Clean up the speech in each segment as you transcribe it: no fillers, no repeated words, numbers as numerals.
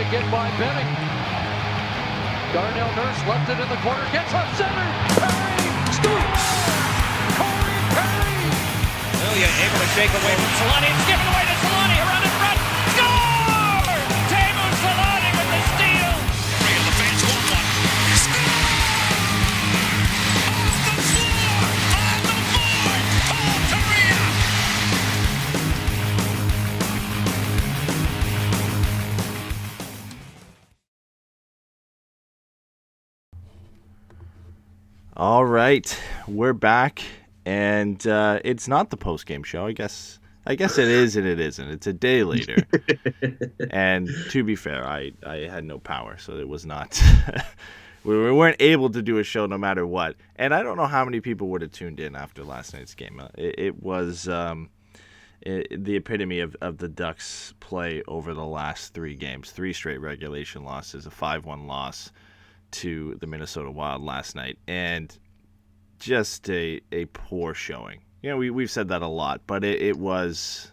again by Benning. Darnell Nurse left it in the corner, gets up center. Perry scores! Corey Perry! Ilya able to shake away from Solani. It's given away to Solani. Around in front. Score! Teemu Solani with the steal. Perry in the face. 1-1. Score! Off the floor! On the board! Paul Kariya! All right, we're back, and it's not the post-game show. I guess it is and it isn't. It's a day later, and to be fair, I had no power, so it was not. we weren't able to do a show no matter what, and I don't know how many people would have tuned in after last night's game. It was the epitome of the Ducks' play over the last 3 games, 3 straight regulation losses, a 5-1 loss to the Minnesota Wild last night, and just a poor showing. You know, we've said that a lot, but it was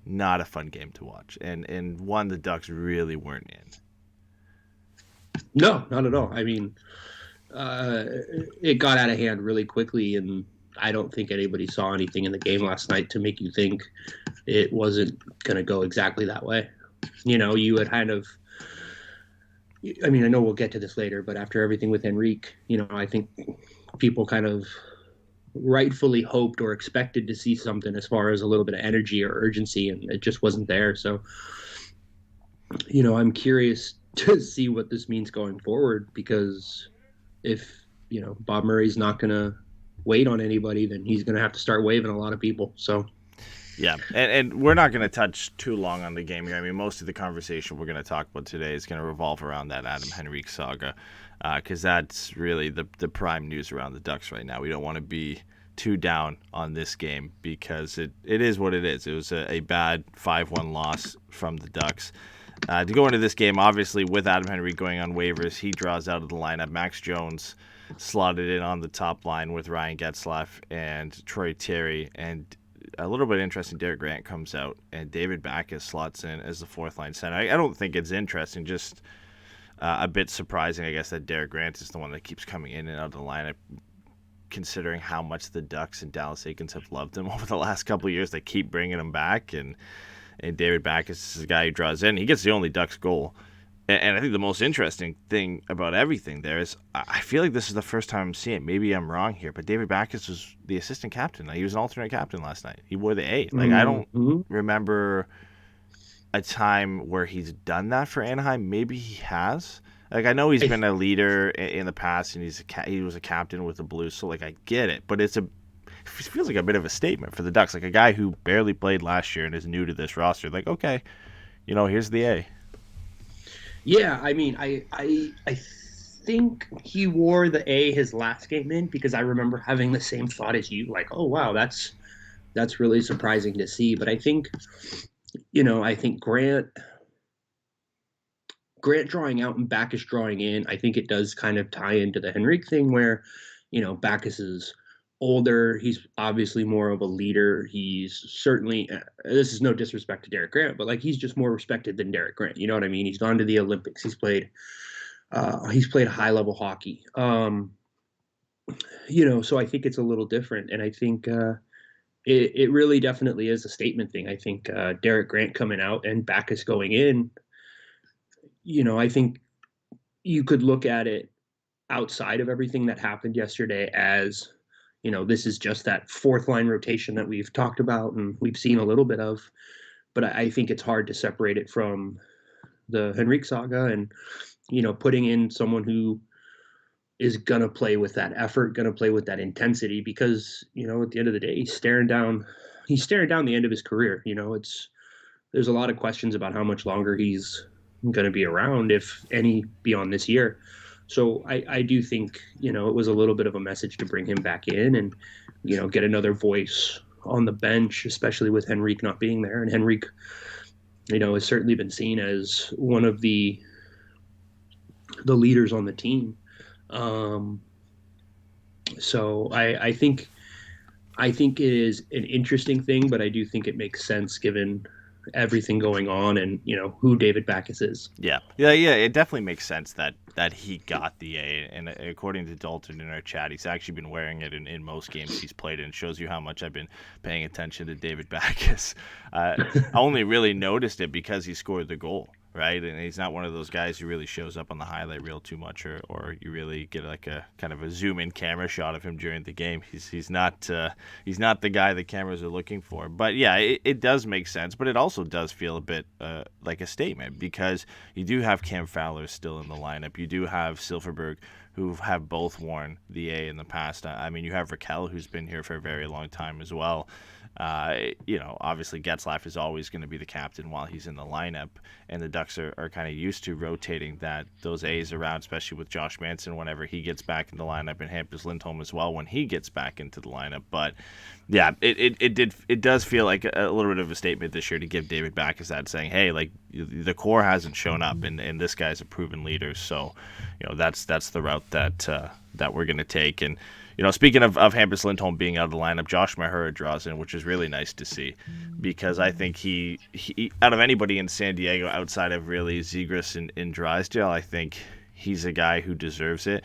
not a fun game to watch, and one the Ducks really weren't in. No, not at all. I mean, it got out of hand really quickly, and I don't think anybody saw anything in the game last night to make you think it wasn't going to go exactly that way. You know, you had kind of, I mean, I know we'll get to this later, but after everything with Henrique, you know, I think people kind of rightfully hoped or expected to see something as far as a little bit of energy or urgency, and it just wasn't there. So, you know, I'm curious to see what this means going forward, because if, you know, Bob Murray's not going to wait on anybody, then he's going to have to start waving a lot of people. So, yeah, and we're not going to touch too long on the game here. I mean, most of the conversation we're going to talk about today is going to revolve around that Adam Henrique saga, because that's really the prime news around the Ducks right now. We don't want to be too down on this game because it is what it is. It was a bad 5-1 loss from the Ducks. To go into this game, obviously, with Adam Henrique going on waivers, he draws out of the lineup. Max Jones slotted in on the top line with Ryan Getzlaf and Troy Terry, and a little bit interesting, Derek Grant comes out, and David Backes slots in as the fourth-line center. I don't think it's interesting, just a bit surprising, I guess, that Derek Grant is the one that keeps coming in and out of the lineup, considering how much the Ducks and Dallas Eakins have loved him over the last couple of years. They keep bringing him back, and David Backes is the guy who draws in. He gets the only Ducks goal. And I think the most interesting thing about everything there is I feel like this is the first time I'm seeing it. Maybe I'm wrong here, but David Backes was the assistant captain. He was an alternate captain last night. He wore the A. Like, I don't remember a time where he's done that for Anaheim. Maybe he has. Like, I know he's been a leader in the past, and he was a captain with the Blues, so, like, I get it. But it feels like a bit of a statement for the Ducks. Like, a guy who barely played last year and is new to this roster. Like, okay, you know, here's the A. Yeah, I mean, I think he wore the A his last game in, because I remember having the same thought as you, like, oh wow, that's really surprising to see. But I think, you know, I think Grant drawing out and Backes drawing in, I think it does kind of tie into the Henrique thing where, you know, Backes is older. He's obviously more of a leader. He's certainly, this is no disrespect to Derek Grant, but like, he's just more respected than Derek Grant. You know what I mean? He's gone to the Olympics. He's played high level hockey. You know, so I think it's a little different. And I think it really definitely is a statement thing. I think Derek Grant coming out and Backes going in, you know, I think you could look at it outside of everything that happened yesterday as, you know, this is just that fourth line rotation that we've talked about and we've seen a little bit of, but I think it's hard to separate it from the Henrique saga and, you know, putting in someone who is going to play with that effort, going to play with that intensity, because, you know, at the end of the day, he's staring down the end of his career. You know, there's a lot of questions about how much longer he's going to be around, if any, beyond this year. So I do think, you know, it was a little bit of a message to bring him back in and, you know, get another voice on the bench, especially with Henrique not being there. And Henrique, you know, has certainly been seen as one of the leaders on the team. So I think it is an interesting thing, but I do think it makes sense given everything going on and, who David Backes is. Yeah. It definitely makes sense that he got the A. And according to Dalton in our chat, he's actually been wearing it in most games he's played in. It shows you how much I've been paying attention to David Backes. I only really noticed it because he scored the goal, right? And he's not one of those guys who really shows up on the highlight reel too much, or you really get like a kind of a zoom in camera shot of him during the game. He's not the guy the cameras are looking for. But yeah, it does make sense, but it also does feel a bit like a statement, because you do have Cam Fowler still in the lineup. You do have Silverberg, who have both worn the A in the past. I mean, you have Rakell, who's been here for a very long time as well. Obviously Getzlaf is always going to be the captain while he's in the lineup, and the Ducks are kind of used to rotating those A's around, especially with Josh Manson whenever he gets back in the lineup, and Hampus Lindholm as well when he gets back into the lineup. But yeah, it does feel like a little bit of a statement this year to give David Backes that, saying, hey, like, the core hasn't shown up, and this guy's a proven leader, so that's the route that we're going to take. And speaking of Hampus Lindholm being out of the lineup, Josh Mahura draws in, which is really nice to see, because I think he out of anybody in San Diego outside of really Zegras and Drysdale, I think he's a guy who deserves it.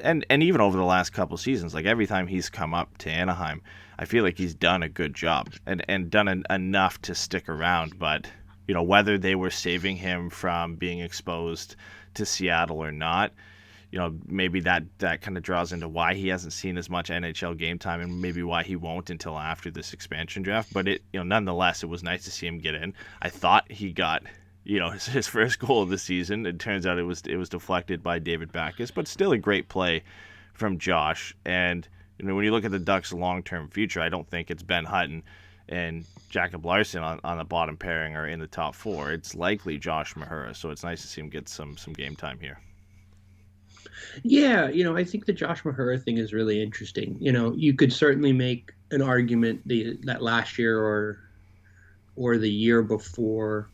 And even over the last couple seasons, like every time he's come up to Anaheim, I feel like he's done a good job and done enough to stick around. But whether they were saving him from being exposed to Seattle or not, maybe that kind of draws into why he hasn't seen as much NHL game time, and maybe why he won't until after this expansion draft. But nonetheless, it was nice to see him get in. I thought he got, his first goal of the season. It turns out it was deflected by David Backes, but still a great play from Josh. And when you look at the Ducks' long-term future, I don't think it's Ben Hutton and Jacob Larson on the bottom pairing or in the top four. It's likely Josh Mahura. So it's nice to see him get some game time here. Yeah, I think the Josh Mahura thing is really interesting. You could certainly make an argument that last year or the year before,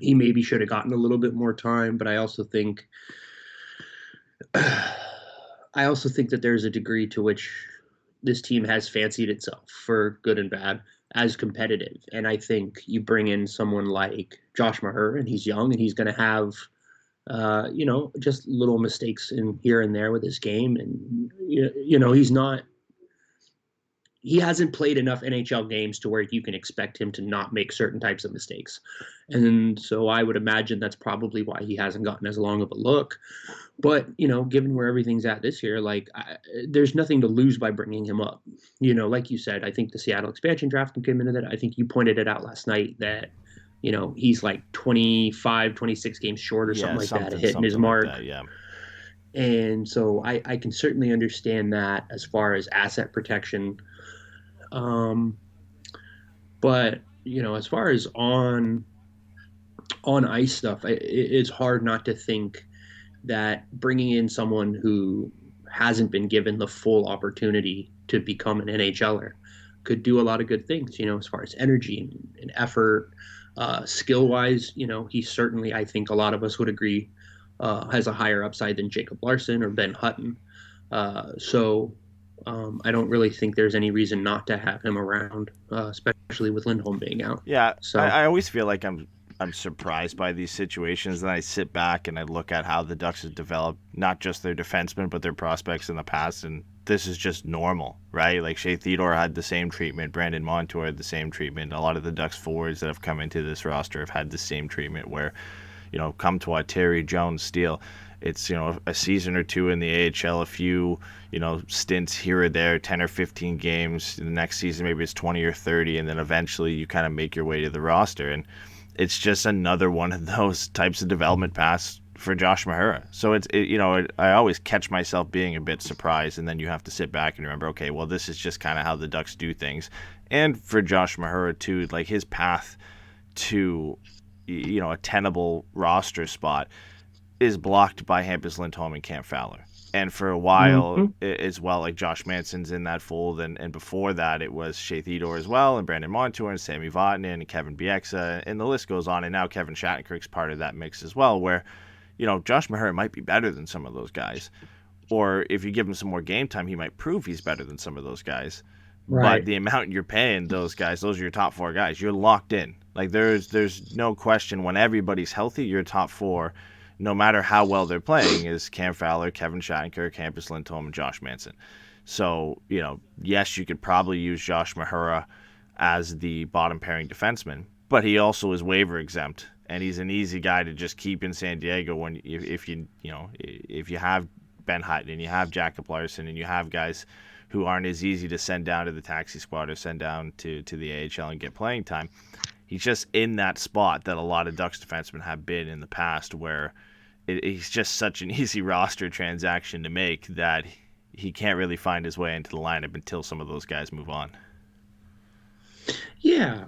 he maybe should have gotten a little bit more time. But I also think that there's a degree to which this team has fancied itself, for good and bad, as competitive. And I think you bring in someone like Josh Mahura, and he's young, and he's going to have just little mistakes in here and there with his game. And, he hasn't played enough NHL games to where you can expect him to not make certain types of mistakes. And so I would imagine that's probably why he hasn't gotten as long of a look. But, given where everything's at this year, there's nothing to lose by bringing him up. Like you said, I think the Seattle expansion draft came into that. I think you pointed it out last night that, he's like 25, 26 games short or something like that, hitting his mark. Like that, yeah. And so I can certainly understand that as far as asset protection. But, as far as on ice stuff, it's hard not to think that bringing in someone who hasn't been given the full opportunity to become an NHLer could do a lot of good things, as far as energy and effort. Skill-wise, he certainly, I think a lot of us would agree, has a higher upside than Jacob Larson or Ben Hutton. So I don't really think there's any reason not to have him around, especially with Lindholm being out. Yeah, so I always feel like I'm surprised by these situations. Then I sit back and I look at how the Ducks have developed, not just their defensemen, but their prospects in the past, and this is just normal, right? Like Shea Theodore had the same treatment, Brandon Montour had the same treatment. A lot of the Ducks forwards that have come into this roster have had the same treatment where, Comtois, Terry, Jones, Steele, it's, a season or two in the AHL, a few, stints here or there, 10 or 15 games. The next season, maybe it's 20 or 30, and then eventually you kind of make your way to the roster. And it's just another one of those types of development paths for Josh Mahura. So I always catch myself being a bit surprised, and then you have to sit back and remember, okay, well, this is just kind of how the Ducks do things. And for Josh Mahura too, like his path to, a tenable roster spot is blocked by Hampus Lindholm and Cam Fowler. And for a while as well, like Josh Manson's in that fold, and before that it was Shea Theodore as well, and Brandon Montour and Sammy Vatanen and Kevin Bieksa, and the list goes on. And now Kevin Shattenkirk's part of that mix as well, where Josh Mahura might be better than some of those guys, or if you give him some more game time, he might prove he's better than some of those guys. But the amount you're paying those guys, those are your top 4 guys. You're locked in. Like there's no question when everybody's healthy, your top 4, no matter how well they're playing, is Cam Fowler, Kevin Shattenkirk, Hampus Lindholm, and Josh Manson. So, yes, you could probably use Josh Mahura as the bottom pairing defenseman, but he also is waiver exempt, and he's an easy guy to just keep in San Diego if you have Ben Hutton and you have Jacob Larson and you have guys who aren't as easy to send down to the taxi squad or send down to the AHL and get playing time. He's just in that spot that a lot of Ducks defensemen have been in the past, where he's just such an easy roster transaction to make that he can't really find his way into the lineup until some of those guys move on. Yeah.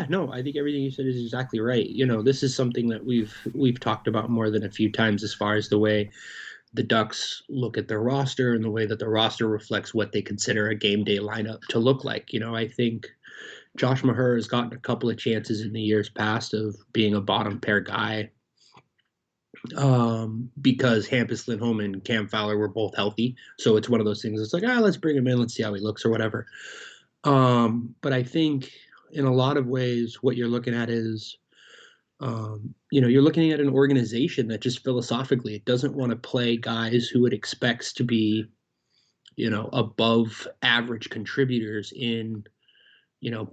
No, I think everything you said is exactly right. This is something that we've talked about more than a few times as far as the way the Ducks look at their roster and the way that the roster reflects what they consider a game day lineup to look like. I think Josh Mahura has gotten a couple of chances in the years past of being a bottom pair guy because Hampus Lindholm and Cam Fowler were both healthy. So it's one of those things. It's like, let's bring him in. Let's see how he looks or whatever. But I think in a lot of ways, what you're looking at is, you're looking at an organization that just philosophically, it doesn't want to play guys who it expects to be, above average contributors in,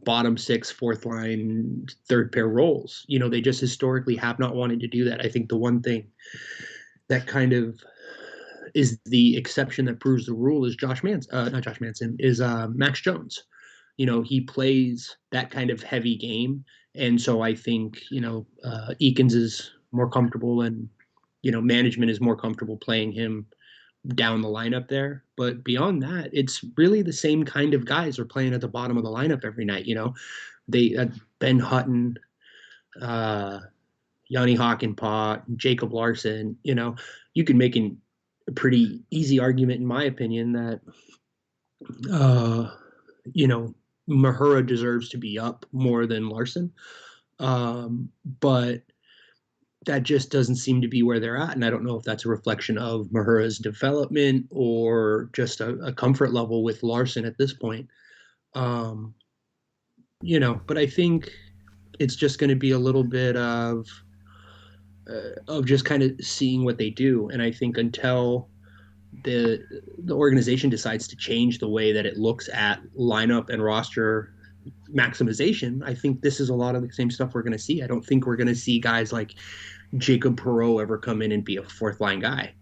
bottom 6, 4th line, 3rd pair roles. They just historically have not wanted to do that. I think the one thing that kind of is the exception that proves the rule is Max Jones. He plays that kind of heavy game. And so I think, Eakins is more comfortable and, management is more comfortable playing him down the lineup there. But beyond that, it's really the same kind of guys are playing at the bottom of the lineup every night. They Ben Hutton, Yanni Hakanpää, Jacob Larson. You can make a pretty easy argument, in my opinion, that Mahura deserves to be up more than Larson. But that just doesn't seem to be where they're at. And I don't know if that's a reflection of Mahura's development or just a comfort level with Larson at this point. But I think it's just going to be a little bit of just kind of seeing what they do. And I think until the organization decides to change the way that it looks at lineup and roster maximization, I think this is a lot of the same stuff we're going to see. I don't think we're going to see guys like Jacob Perreault ever come in and be a 4th line guy.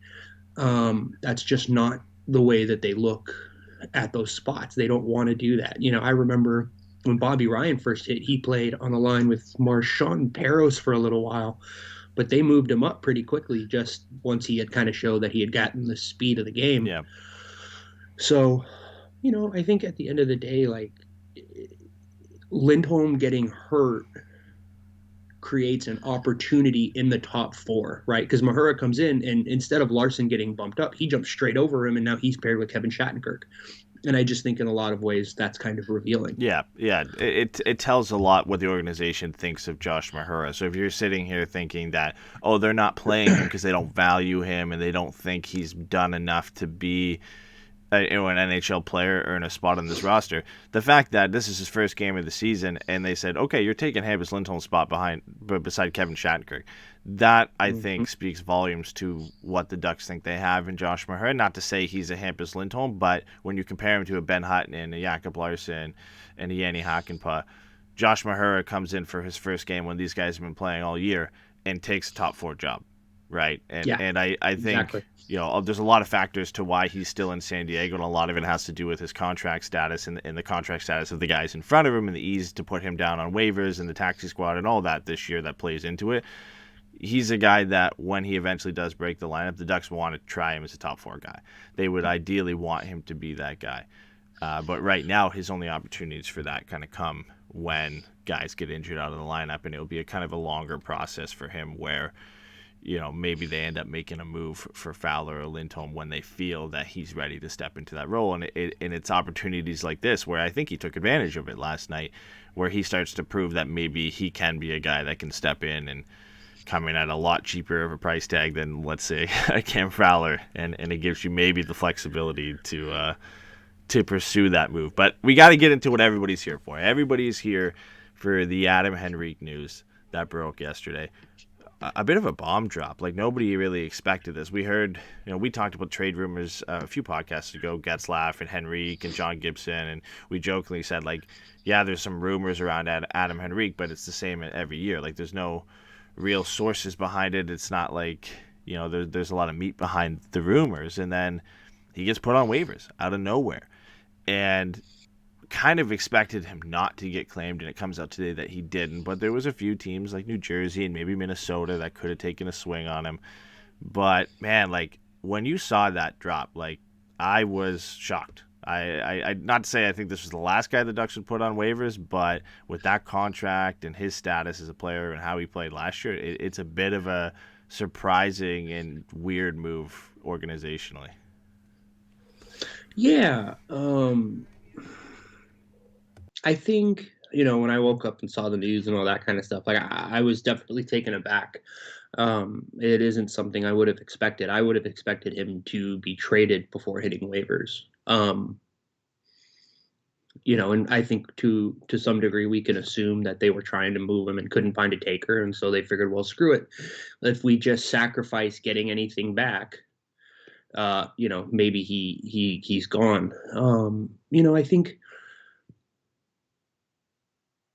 That's just not the way that they look at those spots. They don't want to do that. I remember when Bobby Ryan first hit, he played on a line with Marchand Peros for a little while, but they moved him up pretty quickly just once he had kind of showed that he had gotten the speed of the game. Yeah. So, I think at the end of the day, like, Lindholm getting hurt creates an opportunity in the top 4, right? Because Mahura comes in, and instead of Larson getting bumped up, he jumps straight over him, and now he's paired with Kevin Shattenkirk. And I just think in a lot of ways that's kind of revealing. Yeah. It tells a lot what the organization thinks of Josh Mahura. So if you're sitting here thinking that, they're not playing him because they don't value him and they don't think he's done enough to be an NHL player or in a spot on this roster, the fact that this is his first game of the season and they said, okay, you're taking Hampus Lindholm's spot beside Kevin Shattenkirk, that I think speaks volumes to what the Ducks think they have in Josh Mahura. Not to say he's a Hampus Lindholm, but when you compare him to a Ben Hutton and a Jacob Larson and a Yanni Hakanpää, Josh Mahura comes in for his first game when these guys have been playing all year and takes a top 4 job, right? And I think exactly. There's a lot of factors to why he's still in San Diego, and a lot of it has to do with his contract status and the contract status of the guys in front of him and the ease to put him down on waivers and the taxi squad and all that this year that plays into it. He's a guy that when he eventually does break the lineup, the Ducks want to try him as a top 4 guy. They would ideally want him to be that guy. But right now, his only opportunities for that kind of come when guys get injured out of the lineup, and it'll be a kind of a longer process for him where maybe they end up making a move for Fowler or Lindholm when they feel that he's ready to step into that role. And it's opportunities like this where I think he took advantage of it last night, where he starts to prove that maybe he can be a guy that can step in and come in at a lot cheaper of a price tag than, let's say, a Cam Fowler. And it gives you maybe the flexibility to to pursue that move. But we got to get into what everybody's here for. Everybody's here for the Adam Henrique news that broke yesterday. A bit of a bomb drop. Like, nobody really expected this. We heard, we talked about trade rumors a few podcasts ago, Getzlaff and Henrique and John Gibson, and we jokingly said, like, yeah, there's some rumors around Adam Henrique, but it's the same every year. Like, there's no real sources behind it. It's not like, there's a lot of meat behind the rumors. And then he gets put on waivers out of nowhere. And kind of expected him not to get claimed, and it comes out today that he didn't. But there was a few teams like New Jersey and maybe Minnesota that could have taken a swing on him. But man, like, when you saw that drop, like, I was shocked. I not to say I think this was the last guy the Ducks would put on waivers, but with that contract and his status as a player and how he played last year, it's a bit of a surprising and weird move organizationally. Yeah. I think, when I woke up and saw the news and all that kind of stuff, like, I was definitely taken aback. It isn't something I would have expected. I would have expected him to be traded before hitting waivers. And I think to some degree we can assume that they were trying to move him and couldn't find a taker, and so they figured, well, screw it. If we just sacrifice getting anything back, maybe he's gone.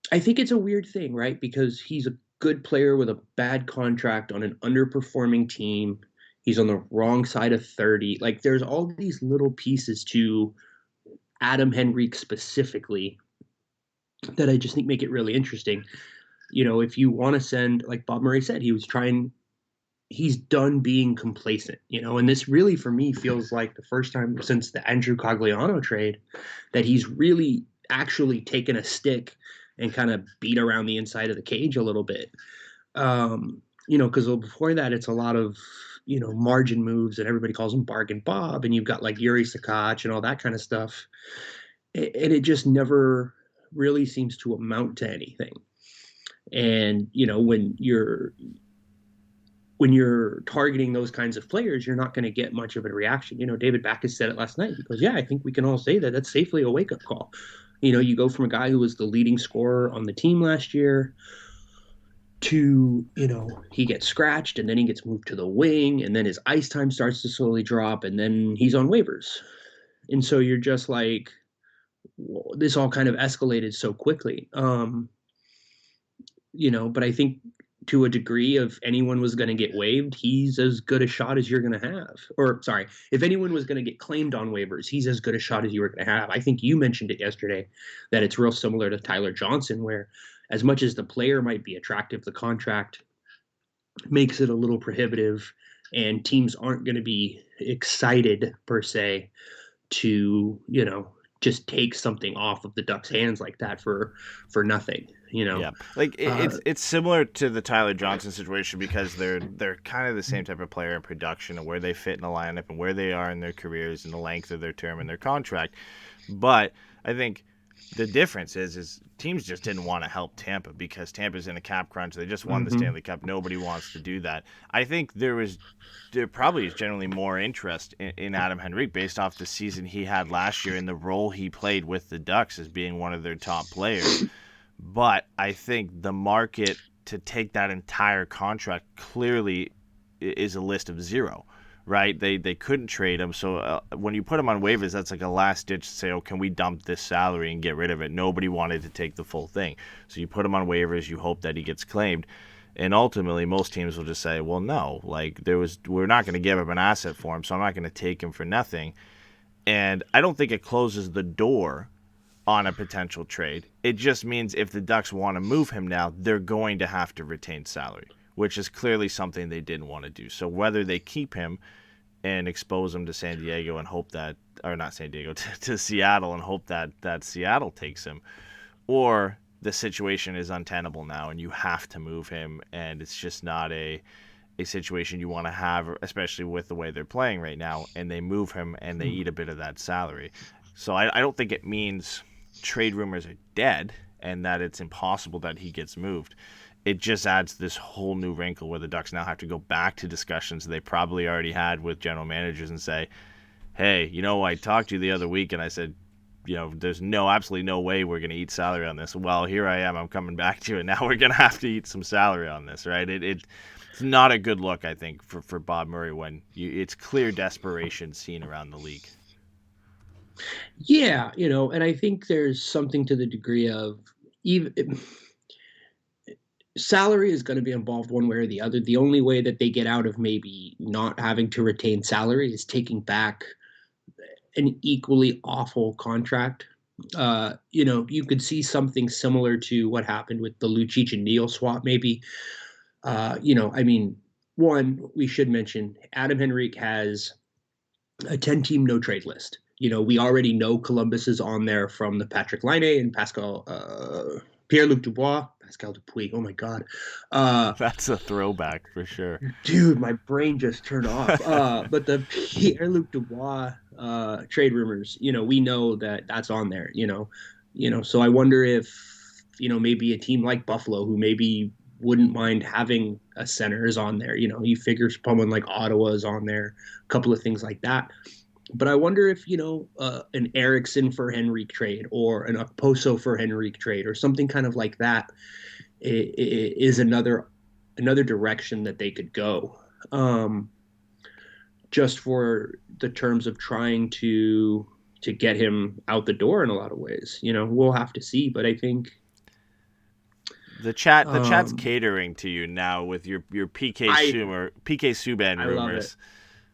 I think it's a weird thing, right? Because he's a good player with a bad contract on an underperforming team. He's on the wrong side of 30. Like, there's all these little pieces to Adam Henrique specifically that I just think make it really interesting. If you want to send, like Bob Murray said, he's done being complacent, and this really, for me, feels like the first time since the Andrew Cogliano trade that he's really actually taken a stick and kind of beat around the inside of the cage a little bit. Because before that, it's a lot of, margin moves, and everybody calls him Bargain Bob, and you've got like Yuri Sakach and all that kind of stuff. And it just never really seems to amount to anything. And, when you're targeting those kinds of players, you're not going to get much of a reaction. David Backes said it last night. He goes, yeah, I think we can all say that that's safely a wake-up call. You go from a guy who was the leading scorer on the team last year to, he gets scratched, and then he gets moved to the wing, and then his ice time starts to slowly drop, and then he's on waivers. And so you're just like, well, this all kind of escalated so quickly. But I think to a degree, if anyone was going to get waived, he's as good a shot as you're going to have. Or, sorry, if anyone was going to get claimed on waivers, he's as good a shot as you were going to have. I think you mentioned it yesterday that it's real similar to Tyler Johnson, where as much as the player might be attractive, the contract makes it a little prohibitive, and teams aren't going to be excited, per se, to, just take something off of the Ducks' hands like that for nothing. Yeah, like it's similar to the Tyler Johnson situation because they're kind of the same type of player in production and where they fit in the lineup and where they are in their careers and the length of their term and their contract. But I think the difference is teams just didn't want to help Tampa because Tampa's in a cap crunch. They just won the Stanley Cup. Nobody wants to do that. I think there probably is generally more interest in Adam Henrique based off the season he had last year and the role he played with the Ducks as being one of their top players. But I think the market to take that entire contract clearly is a list of zero, right? They couldn't trade him. So when you put him on waivers, that's like a last ditch to say, oh, can we dump this salary and get rid of it? Nobody wanted to take the full thing. So you put him on waivers, you hope that he gets claimed. And ultimately, most teams will just say, well, no, like we're not going to give up an asset for him, so I'm not going to take him for nothing. And I don't think it closes the door on a potential trade. It just means if the Ducks want to move him now, they're going to have to retain salary, which is clearly something they didn't want to do. So whether they keep him and expose him to San Diego and hope that, or not San Diego, to Seattle and hope that Seattle takes him, or the situation is untenable now and you have to move him and it's just not a situation you want to have, especially with the way they're playing right now, and they move him and they eat a bit of that salary. So I don't think it means trade rumors are dead and that it's impossible that he gets moved. It just adds this whole new wrinkle where the Ducks now have to go back to discussions they probably already had with general managers and say, hey, I talked to you the other week and I said, there's absolutely no way we're going to eat salary on this. Well, here I am. I'm coming back to you, and now we're going to have to eat some salary on this, right? It's not a good look, I think, for Bob Murray when it's clear desperation seen around the league. Yeah, and I think there's something to the degree of even salary is going to be involved one way or the other. The only way that they get out of maybe not having to retain salary is taking back an equally awful contract. You could see something similar to what happened with the Lucic and Neal swap, maybe. One, we should mention Adam Henrique has a 10-team no-trade list. We already know Columbus is on there from the Patrick Laine and Pierre-Luc Dubois. Pascal Dupuis. Oh, my God. That's a throwback for sure. Dude, my brain just turned off. But the Pierre-Luc Dubois trade rumors, we know that that's on there, So I wonder if, maybe a team like Buffalo, who maybe wouldn't mind having a center, is on there. You figure someone like Ottawa is on there, a couple of things like that. But I wonder if, an Eriksson for Henrique trade or an Okposo for Henrique trade or something kind of like that is another direction that they could go, just for the terms of trying to get him out the door in a lot of ways. We'll have to see, but I think the chat's catering to you now with your PK Subban rumors.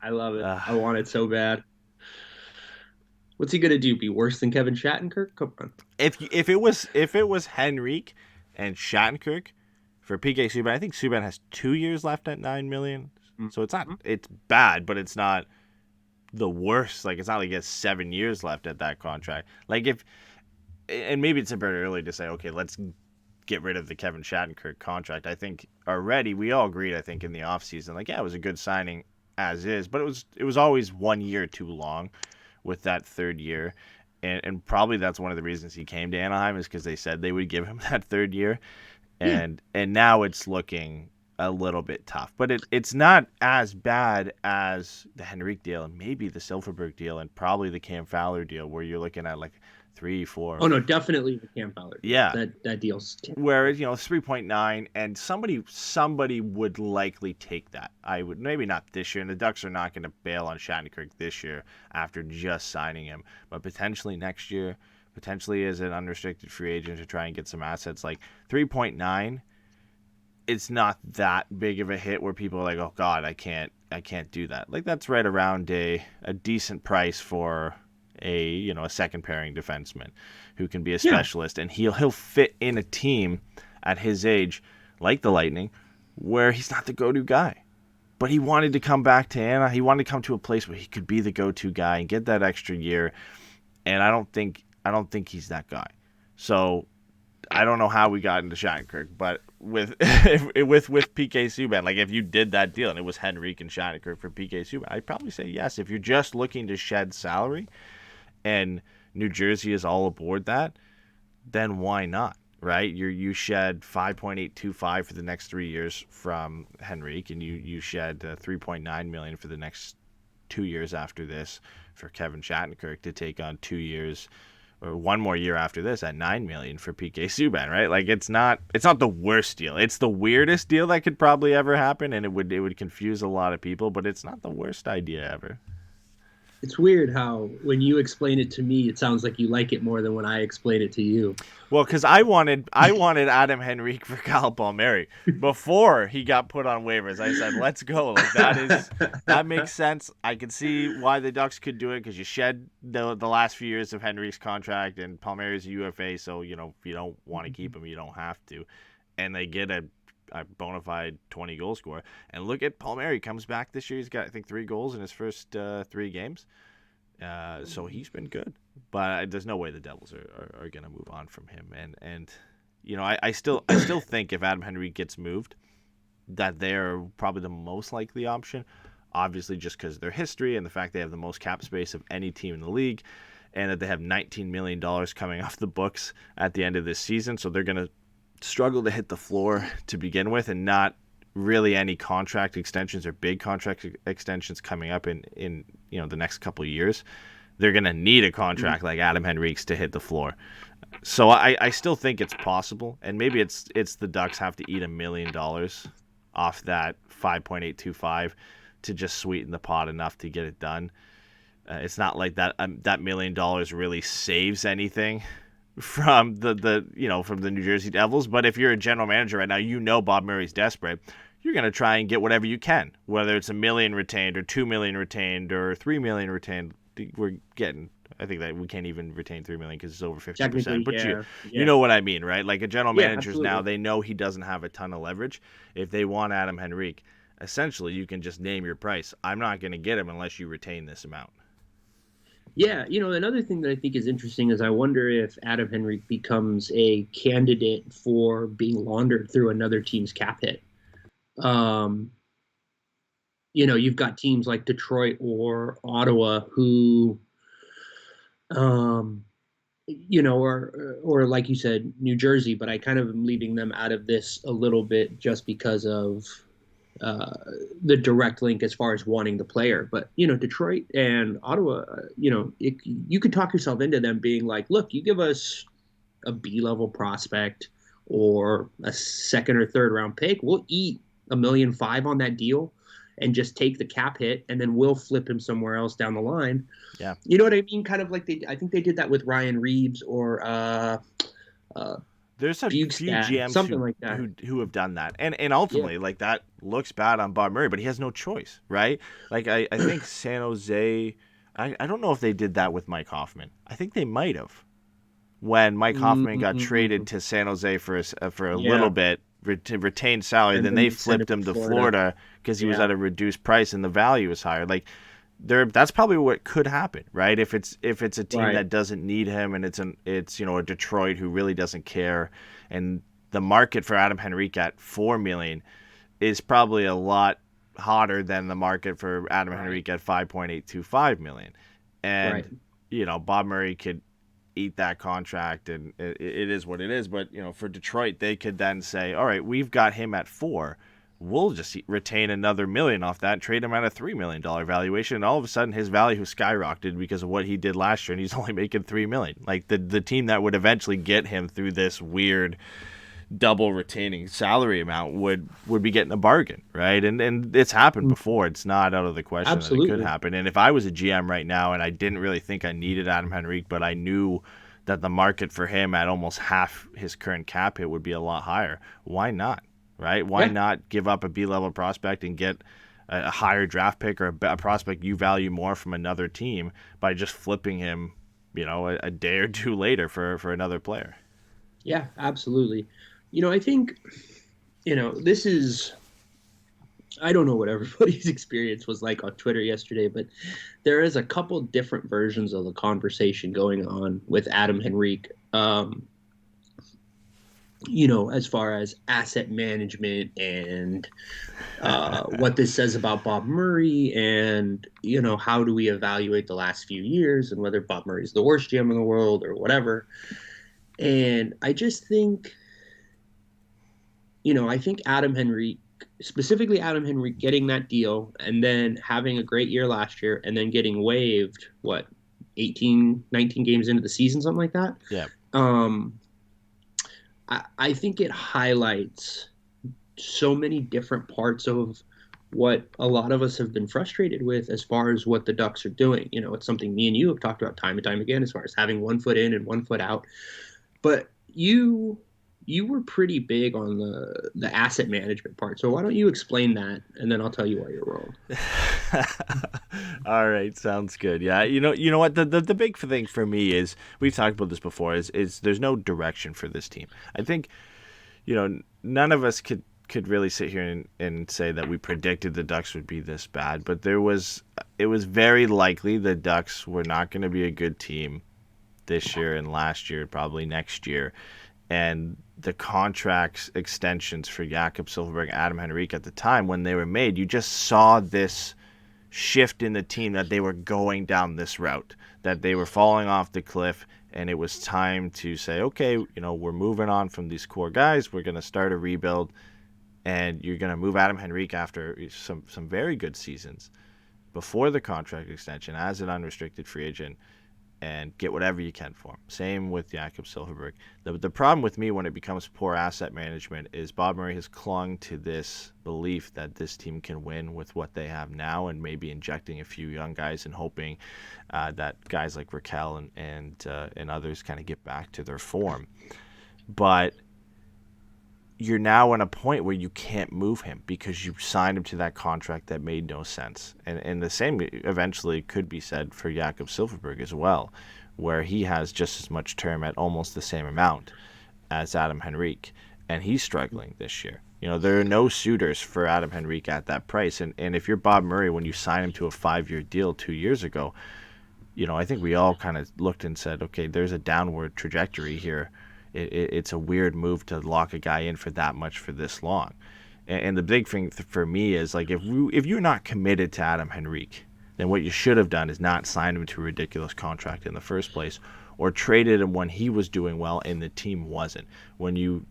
I love it. I want it so bad. What's he gonna do? Be worse than Kevin Shattenkirk? Come on. If it was Henrique and Shattenkirk for PK Subban, I think Subban has 2 years left at $9 million. So it's bad, but it's not the worst. Like, it's not like he has 7 years left at that contract. Like, and maybe it's a bit early to say, okay, let's get rid of the Kevin Shattenkirk contract. I think already we all agreed, I think, in the offseason, like, yeah, it was a good signing as is, but it was always 1 year too long with that third year. And probably that's one of the reasons he came to Anaheim, is because they said they would give him that third year. And now it's looking a little bit tough. But it's not as bad as the Henrique deal and maybe the Silfverberg deal and probably the Cam Fowler deal, where you're looking at like 3, 4. Oh no, definitely the Cam Fowler. Yeah, that deal's. Whereas 3.9, and somebody would likely take that. I would, maybe not this year, and the Ducks are not going to bail on Shattenkirk this year after just signing him, but potentially next year, potentially as an unrestricted free agent to try and get some assets. Like 3.9, it's not that big of a hit where people are like, oh God, I can't do that. Like, that's right around a decent price for a second pairing defenseman who can be a specialist, and he'll fit in a team at his age, like the Lightning, where he's not the go-to guy. But he wanted to come back to Anna. He wanted to come to a place where he could be the go-to guy and get that extra year. And I don't think he's that guy. So I don't know how we got into Shattenkirk, but with PK Subban, like, if you did that deal and it was Henrique and Shattenkirk for PK Subban, I'd probably say yes. If you're just looking to shed salary and New Jersey is all aboard that, then why not, right? You shed 5.825 for the next 3 years from Henrique, and you shed 3.9 million for the next 2 years after this for Kevin Shattenkirk to take on 2 years or one more year after this at $9 million for PK Subban, right? Like, it's not the worst deal. It's the weirdest deal that could probably ever happen, and it would confuse a lot of people, but it's not the worst idea ever. It's weird how when you explain it to me, it sounds like you like it more than when I explain it to you. Well, because I wanted Adam Henrique for Kyle Palmieri before he got put on waivers. I said, let's go. Like, that makes sense. I can see why the Ducks could do it, because you shed the last few years of Henrique's contract, and Palmieri's a UFA, so if you don't want to keep him, you don't have to. And they get a bona fide 20 goal scorer. And look at Palmieri, comes back this year. He's got, I think, 3 goals in his first 3 games. So he's been good. But there's no way the Devils are going to move on from him. And I still think if Adam Henrique gets moved, that they're probably the most likely option. Obviously, just because of their history and the fact they have the most cap space of any team in the league, and that they have $19 million coming off the books at the end of this season. So they're going to struggle to hit the floor to begin with, and not really any contract extensions or big contract extensions coming up in the next couple of years, they're going to need a contract like Adam Henrique's to hit the floor. So I still think it's possible, and maybe it's the Ducks have to eat $1 million off that 5.825 to just sweeten the pot enough to get it done. It's not like that $1 million really saves anything from the New Jersey Devils. But if you're a general manager right now, Bob Murray's desperate. You're going to try and get whatever you can, whether it's $1 million retained or $2 million retained or $3 million retained. We're getting. I think that we can't even retain $3 million because it's over 50%. But you know what I mean, right? Like a general manager's now, they know he doesn't have a ton of leverage. If they want Adam Henrique, essentially you can just name your price. I'm not going to get him unless you retain this amount. Yeah, another thing that I think is interesting is I wonder if Adam Henrique becomes a candidate for being laundered through another team's cap hit. You've got teams like Detroit or Ottawa who, or like you said, New Jersey, but I kind of am leaving them out of this a little bit just because of the direct link as far as wanting the player. But, Detroit and Ottawa, you could talk yourself into them being like, look, you give us a B-level prospect or a second or third round pick, we'll eat $1.5 million on that deal and just take the cap hit, and then we'll flip him somewhere else down the line. Yeah. You know what I mean? Kind of like I think they did that with Ryan Reeves or there's a few GMs something like that who have done that. And ultimately, like, that looks bad on Bob Murray, but he has no choice, right? Like, I think San Jose, I don't know if they did that with Mike Hoffman. I think they might have. When Mike Hoffman got traded to San Jose for a little bit, to retain salary, and then they flipped him to Florida because he was at a reduced price and the value is higher. Like, that's probably what could happen, right? If it's a team that doesn't need him, and it's a Detroit who really doesn't care, and the market for Adam Henrique at $4 million is probably a lot hotter than the market for Adam Henrique at $5.825 million, and Bob Murray could eat that contract, and it is what it is. But for Detroit, they could then say, all right, we've got him at $4 million. We'll just retain another $1 million off that, trade him at a $3 million valuation, and all of a sudden his value has skyrocketed because of what he did last year, and he's only making $3 million. Like, the team that would eventually get him through this weird double retaining salary amount would be getting a bargain, right? And it's happened before. It's not out of the question that it could happen. And if I was a GM right now and I didn't really think I needed Adam Henrique, but I knew that the market for him at almost half his current cap hit would be a lot higher, why not? Right? Why not give up a B-level prospect and get a higher draft pick or a prospect you value more from another team by just flipping him, a day or two later for another player? Yeah, absolutely. I think, this is, I don't know what everybody's experience was like on Twitter yesterday, but there is a couple different versions of the conversation going on with Adam Henrique. As far as asset management and what this says about Bob Murray, and, how do we evaluate the last few years and whether Bob Murray's the worst GM in the world or whatever. And I just think, I think Adam Henrique, specifically Adam Henrique, getting that deal and then having a great year last year and then getting waived, 19 games into the season, something like that? Yeah. I think it highlights so many different parts of what a lot of us have been frustrated with as far as what the Ducks are doing. It's something me and you have talked about time and time again as far as having 1 foot in and 1 foot out. But you were pretty big on the asset management part. So why don't you explain that, and then I'll tell you why you're wrong. All right, sounds good. Yeah, you know what? The big thing for me is, we've talked about this before, is there's no direction for this team. I think, none of us could really sit here and say that we predicted the Ducks would be this bad, but it was very likely the Ducks were not going to be a good team this year and last year, probably next year. And the contracts extensions for Jakob Silfverberg, Adam Henrique at the time when they were made, you just saw this shift in the team, that they were going down this route, that they were falling off the cliff, and it was time to say, okay, we're moving on from these core guys. We're going to start a rebuild. and you're going to move Adam Henrique after some very good seasons before the contract extension as an unrestricted free agent and get whatever you can for him. Same with Jakob Silfverberg. The problem with me when it becomes poor asset management is Bob Murray has clung to this belief that this team can win with what they have now, and maybe injecting a few young guys and hoping that guys like Rakell and others kind of get back to their form. But you're now at a point where you can't move him because you signed him to that contract that made no sense. And the same eventually could be said for Jakob Silfverberg as well, where he has just as much term at almost the same amount as Adam Henrique, and he's struggling this year. You know, there are no suitors for Adam Henrique at that price. And if you're Bob Murray, when you sign him to a 5-year deal 2 years ago, you know, I think we all kind of looked and said, okay, there's a downward trajectory here. It's a weird move to lock a guy in for that much for this long. And the big thing for me is, like, if you're not committed to Adam Henrique, then what you should have done is not sign him to a ridiculous contract in the first place, or traded him when he was doing well and the team wasn't. When you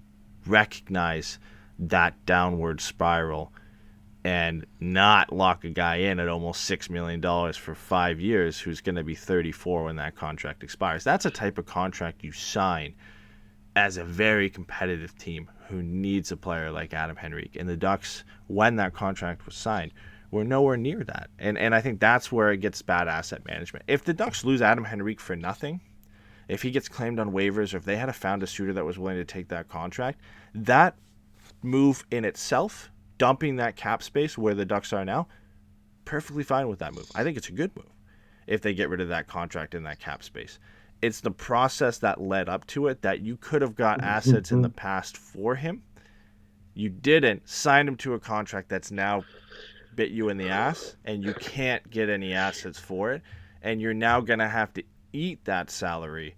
recognize that downward spiral and not lock a guy in at almost $6 million for 5 years who's going to be 34 when that contract expires. That's a type of contract you sign as a very competitive team who needs a player like Adam Henrique. And the Ducks, when that contract was signed, were nowhere near that. And I think that's where it gets bad asset management. If the Ducks lose Adam Henrique for nothing, if he gets claimed on waivers, or if they had found a suitor that was willing to take that contract, that move in itself, dumping that cap space where the Ducks are now, perfectly fine with that move. I think it's a good move if they get rid of that contract in that cap space. It's the process that led up to it that you could have got assets in the past for him. You didn't. Sign him to a contract that's now bit you in the ass, and you can't get any assets for it. And you're now going to have to eat that salary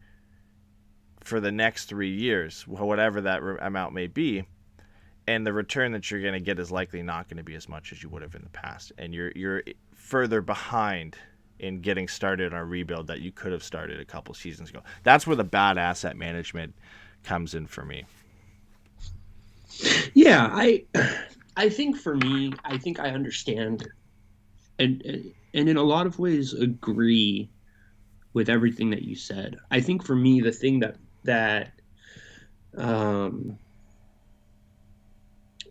for the next 3 years, whatever that amount may be. And the return that you're going to get is likely not going to be as much as you would have in the past. And you're further behind in getting started on a rebuild that you could have started a couple seasons ago. That's where the bad asset management comes in for me. Yeah, I think for me, I think I understand and in a lot of ways agree with everything that you said. I think for me, the thing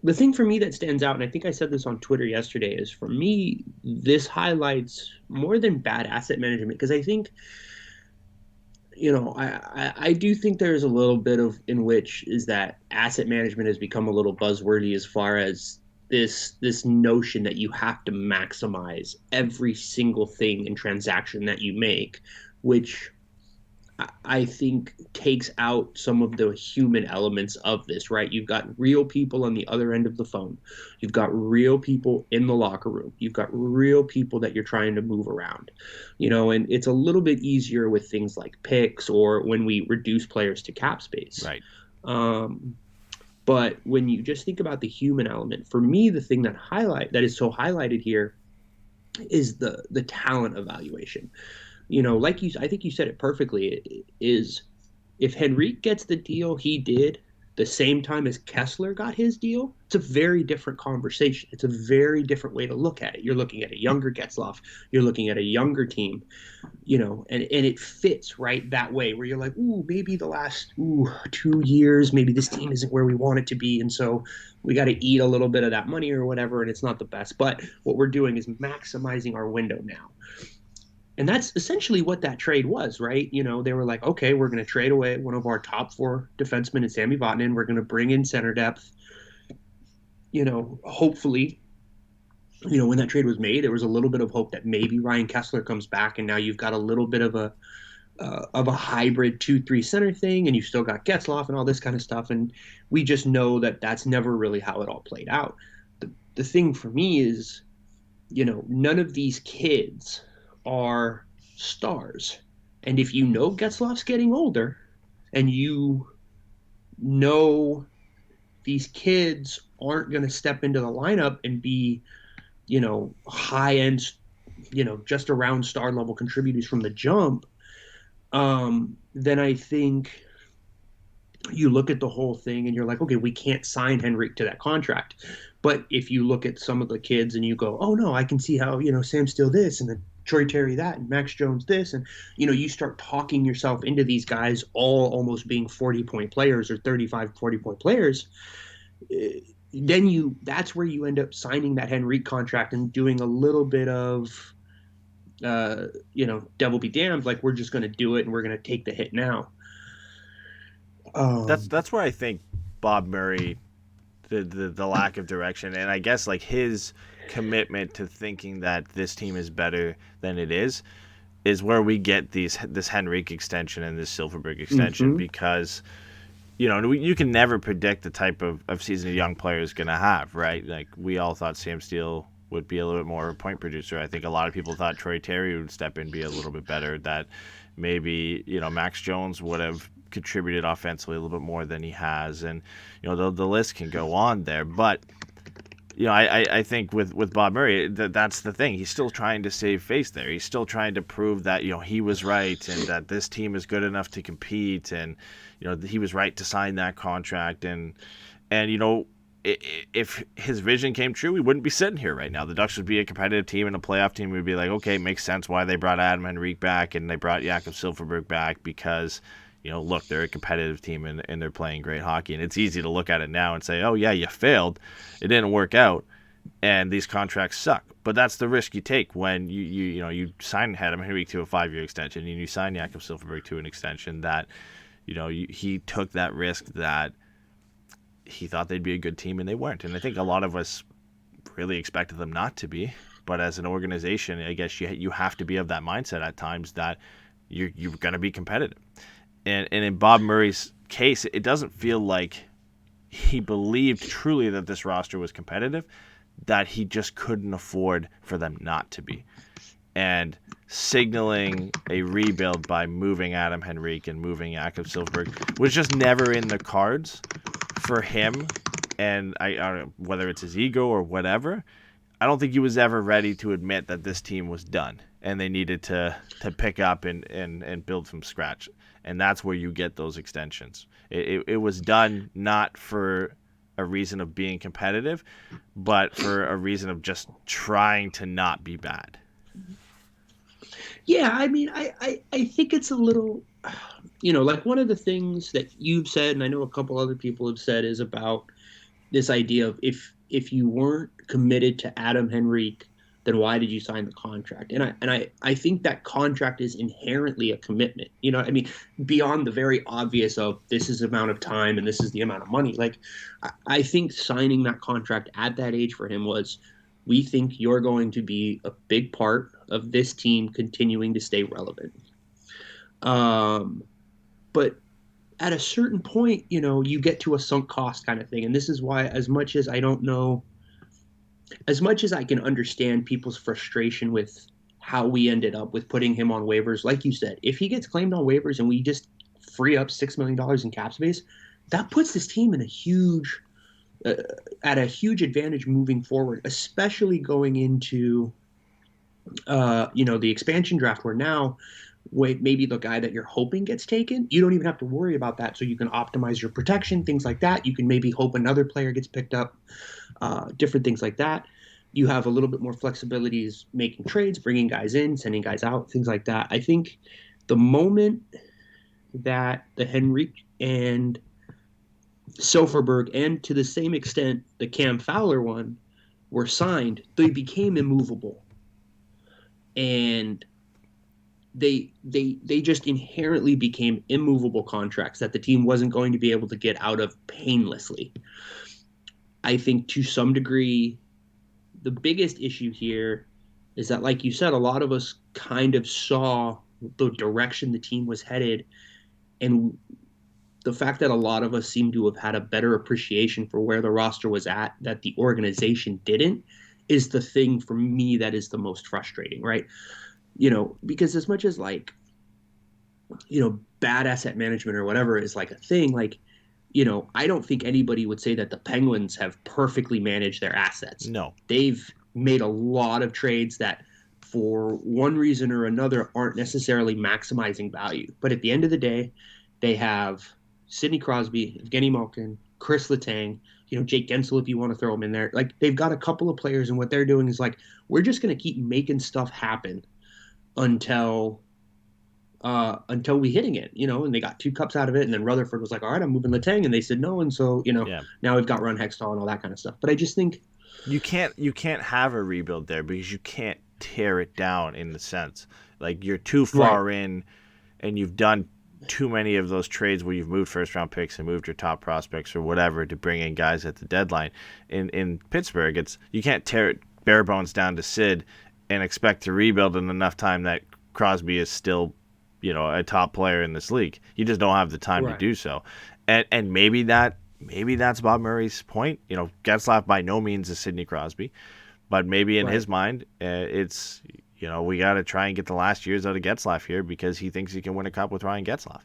the thing for me that stands out, and I think I said this on Twitter yesterday, is for me, this highlights more than bad asset management, because I think, you know, I do think there's a little bit of in which is that asset management has become a little buzzwordy as far as this notion that you have to maximize every single thing and transaction that you make, which I think takes out some of the human elements of this, right? You've got real people on the other end of the phone. You've got real people in the locker room. You've got real people that you're trying to move around, you know, and it's a little bit easier with things like picks or when we reduce players to cap space. Right. But when you just think about the human element, for me, the thing that is so highlighted here is the talent evaluation. You know, I think you said it perfectly, is if Henrique gets the deal he did the same time as Kessler got his deal, it's a very different conversation. It's a very different way to look at it. You're looking at a younger Getzlaf. You're looking at a younger team, you know, and it fits right that way where you're like, ooh, maybe the last 2 years, maybe this team isn't where we want it to be. And so we got to eat a little bit of that money or whatever, and it's not the best. But what we're doing is maximizing our window now. And that's essentially what that trade was, right? You know, they were like, okay, we're going to trade away one of our top 4 defensemen in Sami Vatanen. We're going to bring in center depth. You know, hopefully, you know, when that trade was made, there was a little bit of hope that maybe Ryan Kessler comes back, and now you've got a little bit of a hybrid 2-3 center thing, and you've still got Getzlaf and all this kind of stuff. And we just know that that's never really how it all played out. The thing for me is, you know, none of these kids are stars. And if you know Getzlaf's getting older and you know these kids aren't going to step into the lineup and be, you know, high end, you know, just around star level contributors from the jump, then I think you look at the whole thing and you're like, okay, we can't sign Henrique to that contract. But if you look at some of the kids and you go, oh no, I can see how, Sam Steele this and then Troy Terry that and Max Jones this. And, you start talking yourself into these guys all almost being 40-point players or 35, 40-point players. Then that's where you end up signing that Henrique contract and doing a little bit of, devil be damned. Like, we're just going to do it and we're going to take the hit now. That's where I think Bob Murray, the lack of direction, and I guess like his commitment to thinking that this team is better than it is where we get this Henrique extension and this Silfverberg extension, because you can never predict the type of season a young player is going to have, right? Like, we all thought Sam Steele would be a little bit more of a point producer. I think a lot of people thought Troy Terry would step in and be a little bit better, that maybe Max Jones would have contributed offensively a little bit more than he has, and the list can go on there. But I think with Bob Murray, that's the thing. He's still trying to save face there. He's still trying to prove that he was right and that this team is good enough to compete, and he was right to sign that contract. And if his vision came true, we wouldn't be sitting here right now. The Ducks would be a competitive team and a playoff team. We'd be like, okay, it makes sense why they brought Adam Henrique back and they brought Jakob Silfverberg back, because look, they're a competitive team and they're playing great hockey. And it's easy to look at it now and say, oh, yeah, you failed. It didn't work out. And these contracts suck. But that's the risk you take when you sign Adam Henrique to a 5-year extension and you sign Jakob Silfverberg to an extension, that, he took that risk that he thought they'd be a good team and they weren't. And I think a lot of us really expected them not to be. But as an organization, I guess you have to be of that mindset at times that you're going to be competitive. And in Bob Murray's case, it doesn't feel like he believed truly that this roster was competitive, that he just couldn't afford for them not to be. And signaling a rebuild by moving Adam Henrique and moving Jakob Silfverberg was just never in the cards for him. And I don't know, whether it's his ego or whatever, I don't think he was ever ready to admit that this team was done and they needed to pick up and build from scratch. And that's where you get those extensions. It was done not for a reason of being competitive, but for a reason of just trying to not be bad. Yeah, I mean, I think it's a little, like one of the things that you've said, and I know a couple other people have said, is about this idea of if you weren't committed to Adam Henrique, then why did you sign the contract? And I think that contract is inherently a commitment. I mean, beyond the very obvious of this is the amount of time and this is the amount of money. Like, I think signing that contract at that age for him was, we think you're going to be a big part of this team continuing to stay relevant. But at a certain point, you get to a sunk cost kind of thing. And this is why, as much as I can understand people's frustration with how we ended up with putting him on waivers, like you said, if he gets claimed on waivers and we just free up $6 million in cap space, that puts this team in a huge advantage moving forward, especially going into, the expansion draft, where now maybe the guy that you're hoping gets taken, you don't even have to worry about that. So you can optimize your protection, things like that. You can maybe hope another player gets picked up, different things like that. You have a little bit more flexibilities making trades, bringing guys in, sending guys out, things like that. I think the moment that the Henrique and Silfverberg, and to the same extent the Cam Fowler one, were signed, they became immovable. And they just inherently became immovable contracts that the team wasn't going to be able to get out of painlessly. I think to some degree, the biggest issue here is that, like you said, a lot of us kind of saw the direction the team was headed, and the fact that a lot of us seem to have had a better appreciation for where the roster was at, that the organization didn't, is the thing for me that is the most frustrating, right? Because as much as bad asset management or whatever is like a thing, I don't think anybody would say that the Penguins have perfectly managed their assets. No. They've made a lot of trades that for one reason or another aren't necessarily maximizing value. But at the end of the day, they have Sidney Crosby, Evgeny Malkin, Chris Letang, Jake Gensel if you want to throw him in there. Like, they've got a couple of players, and what they're doing is like, we're just going to keep making stuff happen until we hitting it, and they got 2 cups out of it, and then Rutherford was like, all right, I'm moving Letang, and they said no, and so, now we've got Ron Hextall and all that kind of stuff. But I just think you can't have a rebuild there because you can't tear it down in the sense. Like, you're too far in, and you've done too many of those trades where you've moved first-round picks and moved your top prospects or whatever to bring in guys at the deadline. In Pittsburgh, you can't tear it bare bones down to Sid and expect to rebuild in enough time that Crosby is still, a top player in this league. You just don't have the time to do so. And maybe that's Bob Murray's point. Getzlaf by no means is Sidney Crosby, but maybe in his mind, it's, we got to try and get the last years out of Getzlaf here because he thinks he can win a cup with Ryan Getzlaf.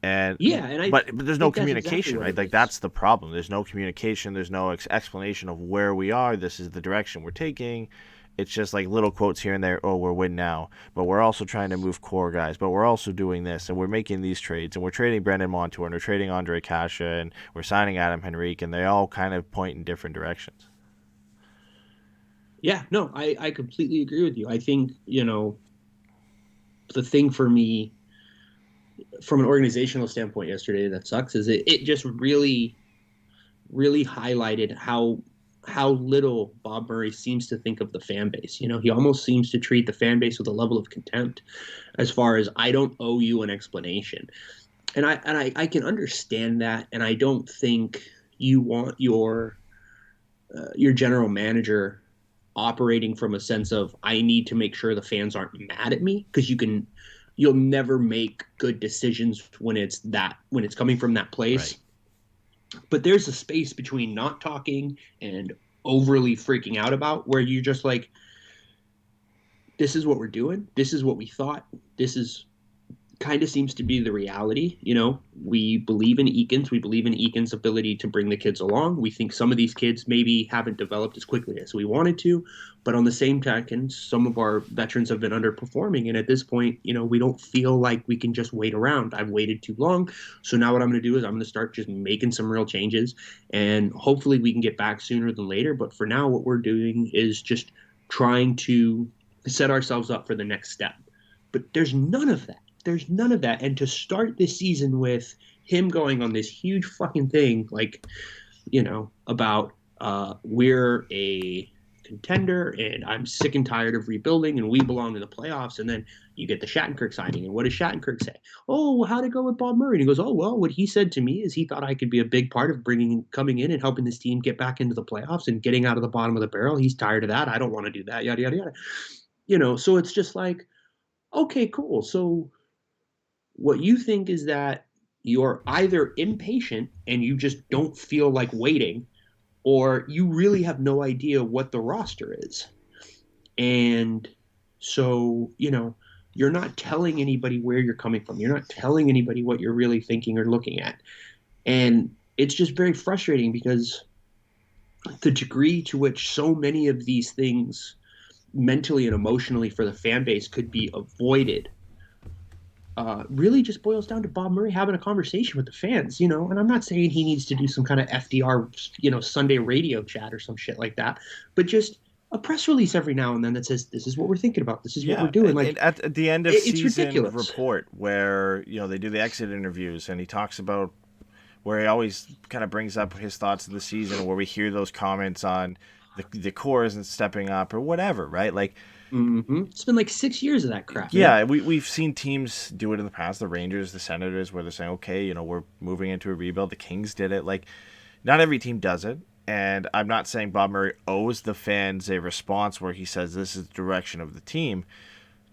But there's no communication, right? Like, that's the problem. There's no communication. There's no explanation of where we are. This is the direction we're taking. It's just like little quotes here and there. Oh, we're win now, but we're also trying to move core guys. But we're also doing this, and we're making these trades, and we're trading Brendan Montour, and we're trading Andre Kasha, and we're signing Adam Henrique, and they all kind of point in different directions. Yeah, no, I completely agree with you. I think, the thing for me from an organizational standpoint yesterday that sucks is it just really, really highlighted how little Bob Murray seems to think of the fan base. He almost seems to treat the fan base with a level of contempt as far as, I don't owe you an explanation. And I can understand that, and I don't think you want your general manager operating from a sense of, I need to make sure the fans aren't mad at me, because you'll never make good decisions when it's coming from that place. Right. But there's a space between not talking and overly freaking out about, where you're just like, this is what we're doing. This is what we thought. This is kind of seems to be the reality. We believe in Eakins. We believe in Eakins' ability to bring the kids along. We think some of these kids maybe haven't developed as quickly as we wanted to, but on the same token, some of our veterans have been underperforming. And at this point, we don't feel like we can just wait around. I've waited too long. So now what I'm going to do is I'm going to start just making some real changes, and hopefully we can get back sooner than later. But for now, what we're doing is just trying to set ourselves up for the next step. But there's none of that. There's none of that. And to start this season with him going on this huge fucking thing, like, about we're a contender and I'm sick and tired of rebuilding and we belong to the playoffs. And then you get the Shattenkirk signing. And what does Shattenkirk say? Oh, well, how'd it go with Bob Murray? And he goes, oh, well, what he said to me is he thought I could be a big part of coming in and helping this team get back into the playoffs and getting out of the bottom of the barrel. He's tired of that. I don't want to do that. Yada, yada, yada. So it's just like, okay, cool. So what you think is that you're either impatient and you just don't feel like waiting, or you really have no idea what the roster is. And so, you're not telling anybody where you're coming from. You're not telling anybody what you're really thinking or looking at. And it's just very frustrating because the degree to which so many of these things mentally and emotionally for the fan base could be avoided really just boils down to Bob Murray having a conversation with the fans, and I'm not saying he needs to do some kind of FDR, Sunday radio chat or some shit like that, but just a press release every now and then that says, this is what we're thinking about. This is what we're doing. Like, at the end of season ridiculous. Report where, they do the exit interviews and he talks about where he always kind of brings up his thoughts of the season, where we hear those comments on the core isn't stepping up or whatever, right? Like, it's been like 6 years of that crap. Yeah, we've seen teams do it in the past. The Rangers, the Senators, where they're saying, okay, we're moving into a rebuild. The Kings did it. Like, not every team does it. And I'm not saying Bob Murray owes the fans a response where he says this is the direction of the team.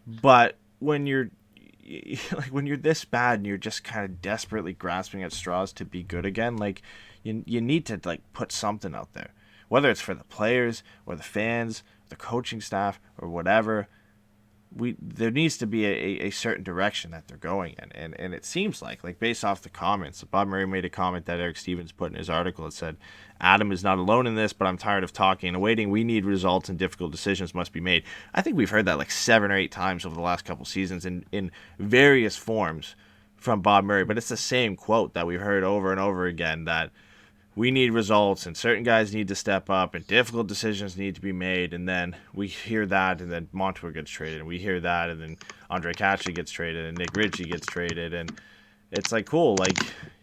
But when you're this bad and you're just kind of desperately grasping at straws to be good again, like, you need to, like, put something out there. Whether it's for the players or the fans, the coaching staff, or whatever, there needs to be a certain direction that they're going in. And it seems like based off the comments, Bob Murray made a comment that Eric Stevens put in his article. It said, Adam is not alone in this, but I'm tired of talking and waiting. We need results and difficult decisions must be made. I think we've heard that like 7 or 8 times over the last couple seasons in various forms from Bob Murray, but it's the same quote that we've heard over and over again, that we need results and certain guys need to step up and difficult decisions need to be made. And then we hear that, and then Montour gets traded, and we hear that, and then Andre Kachuk gets traded, and Nick Ritchie gets traded. And it's like, cool, like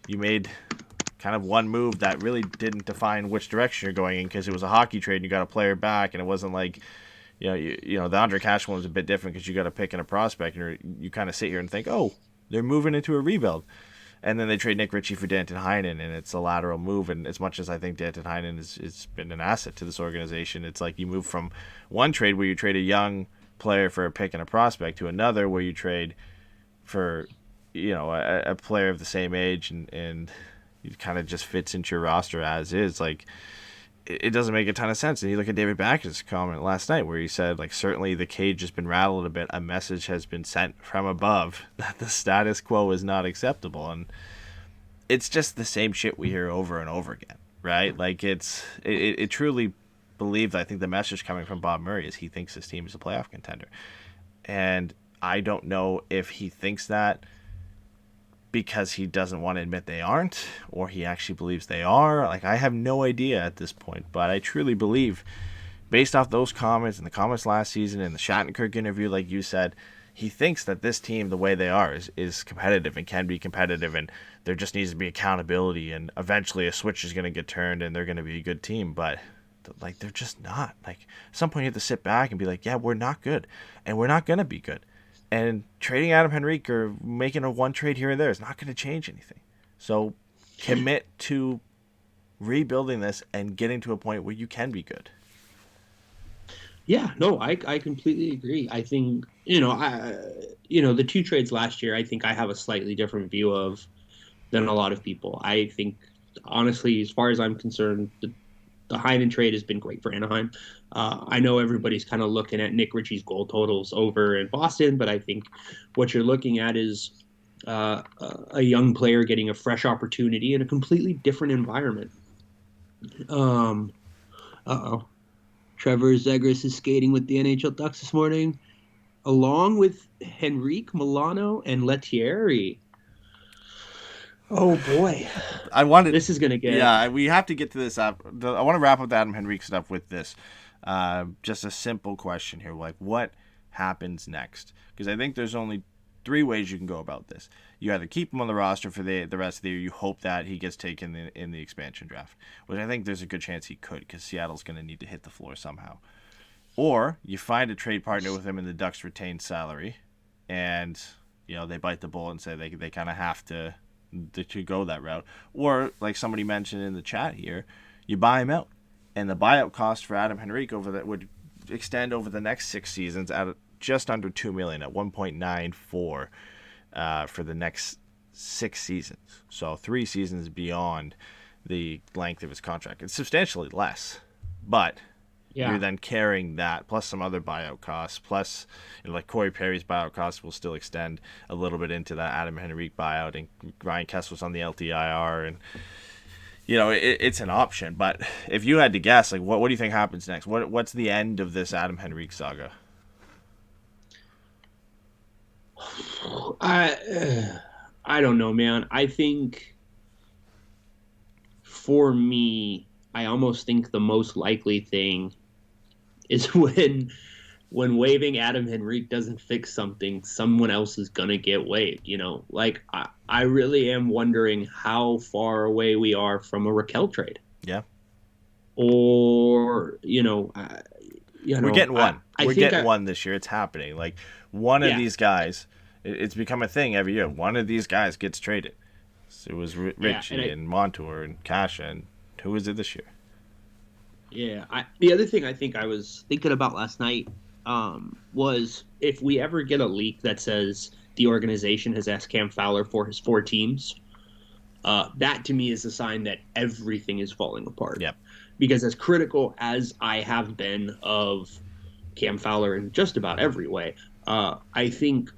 you made kind of one move that really didn't define which direction you're going in, because it was a hockey trade and you got a player back, and it wasn't like, you know, the Andre Kachuk one was a bit different because you got a pick and a prospect, and you kind of sit here and think, oh, they're moving into a rebuild. And then they trade Nick Ritchie for Danton Heinen, and it's a lateral move. And as much as I think Danton Heinen has been an asset to this organization, it's like you move from one trade where you trade a young player for a pick and a prospect to another where you trade for, you know, a player of the same age, and it kind of just fits into your roster as is. Like, it doesn't make a ton of sense. And you look at David Backus' comment last night where he said, like, certainly the cage has been rattled a bit. A message has been sent from above that the status quo is not acceptable. And it's just the same shit we hear over and over again, right? Like, it truly believed, I think the message coming from Bob Murray is he thinks his team is a playoff contender. And I don't know if he thinks that because he doesn't want to admit they aren't, or he actually believes they are. Like, I have no idea at this point, but I truly believe, based off those comments and the comments last season and the Shattenkirk interview, like you said, he thinks that this team, the way they are, is competitive and can be competitive, and there just needs to be accountability, and eventually a switch is going to get turned and they're going to be a good team. But like, they're just not. Like, at some point you have to sit back and be like, yeah, we're not good, and we're not going to be good. And trading Adam Henrique or making a one trade here and there is not going to change anything. So commit to rebuilding this and getting to a point where you can be good. Yeah, no, I completely agree. I think, the two trades last year, I think I have a slightly different view of than a lot of people. I think, honestly, as far as I'm concerned, the Heinen trade has been great for Anaheim. I know everybody's kind of looking at Nick Ritchie's goal totals over in Boston, but I think what you're looking at is a young player getting a fresh opportunity in a completely different environment. Trevor Zegras is skating with the NHL Ducks this morning, along with Henrique, Milano, and Lettieri. Oh boy, this is gonna get. Yeah, we have to get to this. I want to wrap up the Adam Henrique stuff with this. Just a simple question here, like, what happens next? Because I think there's only 3 ways you can go about this. You either keep him on the roster for the rest of the year. You hope that he gets taken in the expansion draft, which I think there's a good chance he could, because Seattle's going to need to hit the floor somehow. Or you find a trade partner with him and the Ducks retain salary, and they bite the bullet and say they kind of have to go that route. Or, like somebody mentioned in the chat here, you buy him out, and the buyout cost for Adam Henrique would extend over the next 6 seasons at just under $2 million, at 1.94 for the next 6 seasons. So 3 seasons beyond the length of his contract. It's substantially less, but you're then carrying that plus some other buyout costs, plus like Corey Perry's buyout costs will still extend a little bit into that Adam Henrique buyout, and Ryan Kessel's on the LTIR, and it's an option. But if you had to guess, like, what do you think happens next? What's the end of this Adam Henrique saga? I don't know, man. I think for me, I almost think the most likely thing is when waiving Adam Henrique doesn't fix something, someone else is gonna get waived. Like, I really am wondering how far away we are from a Rakell trade. Yeah. Or we're getting one. We're getting one this year. It's happening. Like, one of these guys. It's become a thing every year. One of these guys gets traded. So it was Ritchie and Montour and Kasha, and who is it this year? Yeah. The other thing I think I was thinking about last night was if we ever get a leak that says the organization has asked Cam Fowler for his 4 teams, that to me is a sign that everything is falling apart. Yep. Because as critical as I have been of Cam Fowler in just about every way, I think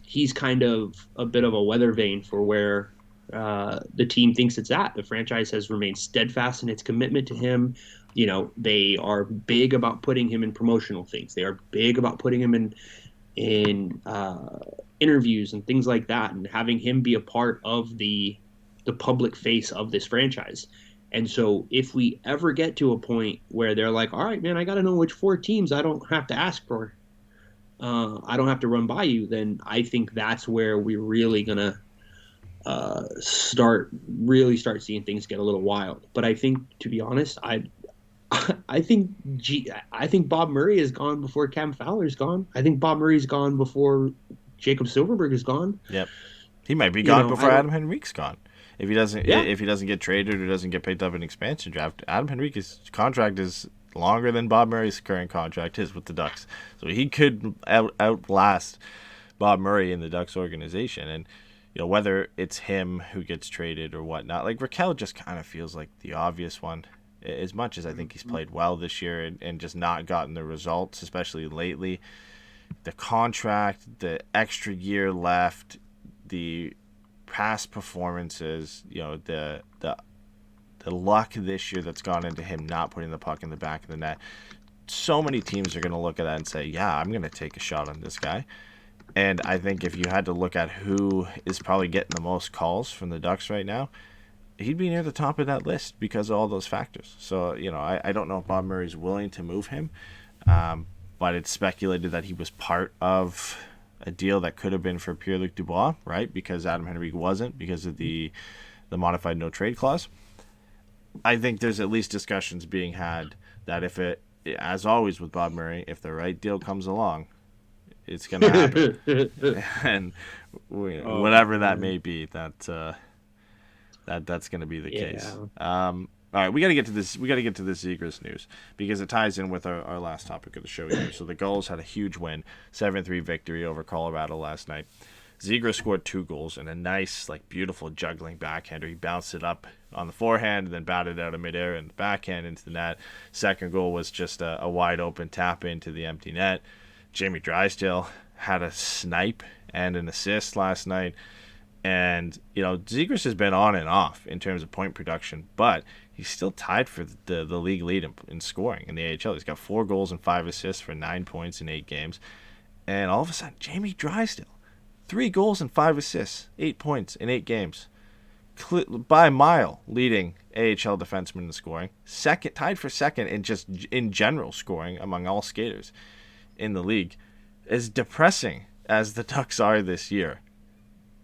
he's kind of a bit of a weather vane for where the team thinks it's at. The franchise has remained steadfast in its commitment to him. They are big about putting him in promotional things. They are big about putting him in interviews and things like that, and having him be a part of the public face of this franchise. And so if we ever get to a point where they're like, all right, man, I got to know which 4 teams I don't have to ask for, I don't have to run by you, then I think that's where we're really going to start seeing things get a little wild. But I think, to be honest, I think Bob Murray is gone before Cam Fowler's gone. I think Bob Murray's gone before Jacob Silverberg is gone. Yep. He might be gone before Adam Henrique's gone. If he doesn't get traded or doesn't get picked up in an expansion draft, Adam Henrique's contract is longer than Bob Murray's current contract is with the Ducks. So he could outlast Bob Murray in the Ducks organization. And whether it's him who gets traded or whatnot, like Rakell just kind of feels like the obvious one. As much as I think he's played well this year and just not gotten the results, especially lately, the contract, the extra year left, the past performances, the luck this year that's gone into him not putting the puck in the back of the net. So many teams are going to look at that and say, yeah, I'm going to take a shot on this guy. And I think if you had to look at who is probably getting the most calls from the Ducks right now, he'd be near the top of that list because of all those factors. So, I don't know if Bob Murray's willing to move him, but it's speculated that he was part of a deal that could have been for Pierre-Luc Dubois, right? Because Adam Henrique wasn't because of the modified no-trade clause. I think there's at least discussions being had that if it, as always with Bob Murray, if the right deal comes along, it's going to happen. And whatever that may be, that's going to be the case. All right, we got to get to this. We got to get to this Zegras news because it ties in with our last topic of the show here. So the Gulls had a huge win, 7-3 victory over Colorado last night. Zegras scored 2 goals and a nice, beautiful juggling backhander. He bounced it up on the forehand and then batted out of midair and the backhand into the net. Second goal was just a wide open tap into the empty net. Jamie Drysdale had a snipe and an assist last night. And, Zegras has been on and off in terms of point production, but he's still tied for the league lead in scoring in the AHL. He's got 4 goals and 5 assists for 9 points in 8 games. And all of a sudden, Jamie Drysdale, 3 goals and 5 assists, 8 points in 8 games. By a mile, leading AHL defenseman in scoring. Tied for second in just in general scoring among all skaters in the league. As depressing as the Ducks are this year,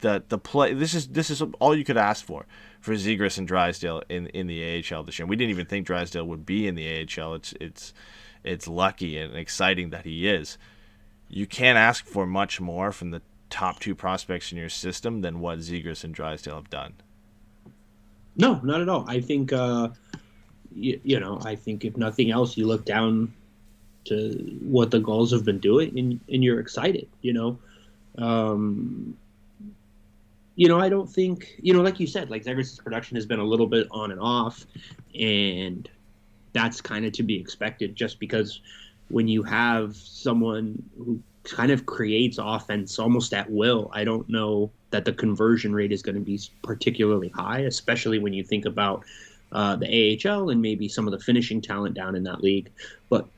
the play this is all you could ask for Zegras and Drysdale in the AHL this year. We didn't even think Drysdale would be in the AHL. It's lucky and exciting that he is. You can't ask for much more from the top 2 prospects in your system than what Zegras and Drysdale have done. No, not at all. I think I think if nothing else, you look down to what the Gulls have been doing and you're excited. I don't think, like you said, Zegras' production has been a little bit on and off, and that's kind of to be expected just because when you have someone who kind of creates offense almost at will, I don't know that the conversion rate is going to be particularly high, especially when you think about the AHL and maybe some of the finishing talent down in that league. But,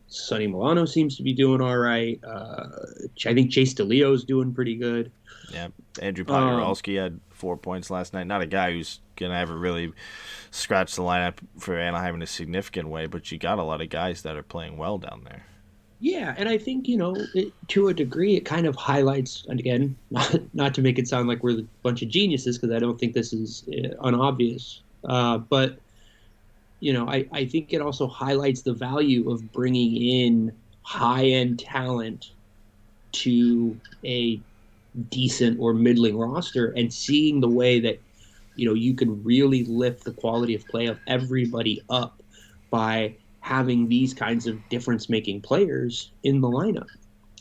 Sonny Milano seems to be doing all right. I think Chase DeLeo's doing pretty good. Yeah, Andrew Podgorelski had 4 points last night. Not a guy who's going to ever really scratch the lineup for Anaheim in a significant way, but you got a lot of guys that are playing well down there. Yeah, and I think, to a degree, it kind of highlights, and again, not to make it sound like we're a bunch of geniuses, because I don't think this is unobvious, but, I think it also highlights the value of bringing in high-end talent to a decent or middling roster and seeing the way that, you can really lift the quality of play of everybody up by having these kinds of difference-making players in the lineup.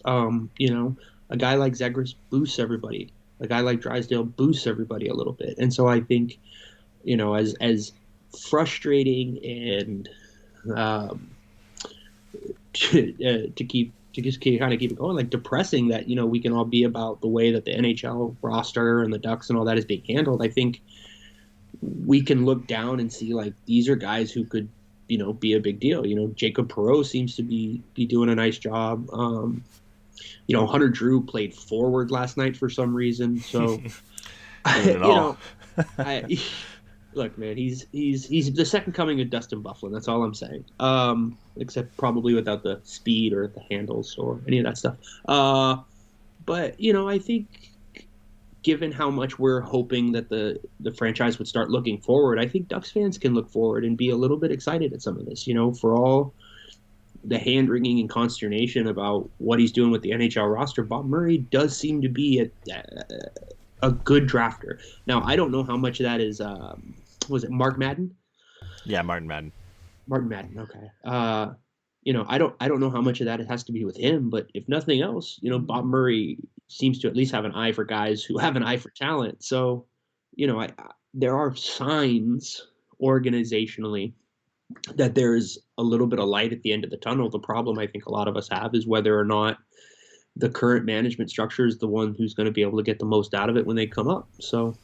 A guy like Zegras boosts everybody. A guy like Drysdale boosts everybody a little bit. And so I think, as frustrating and to just kind of keep it going, depressing that, we can all be about the way that the NHL roster and the Ducks and all that is being handled. I think we can look down and see, these are guys who could, be a big deal. Jacob Perreault seems to be doing a nice job. Hunter Drew played forward last night for some reason. So, look, man, he's the second coming of Dustin Byfuglien. That's all I'm saying. Except probably without the speed or the handles or any of that stuff. But I think, given how much we're hoping that the franchise would start looking forward, I think Ducks fans can look forward and be a little bit excited at some of this. For all the hand-wringing and consternation about what he's doing with the NHL roster, Bob Murray does seem to be a good drafter. Now, I don't know how much of that is, was it Mark Madden? Yeah, Martin Madden. Martin Madden, okay. I don't know how much of that has to be with him, but if nothing else, Bob Murray seems to at least have an eye for guys who have an eye for talent. So, there are signs organizationally that there's a little bit of light at the end of the tunnel. The problem I think a lot of us have is whether or not the current management structure is the one who's going to be able to get the most out of it when they come up. So,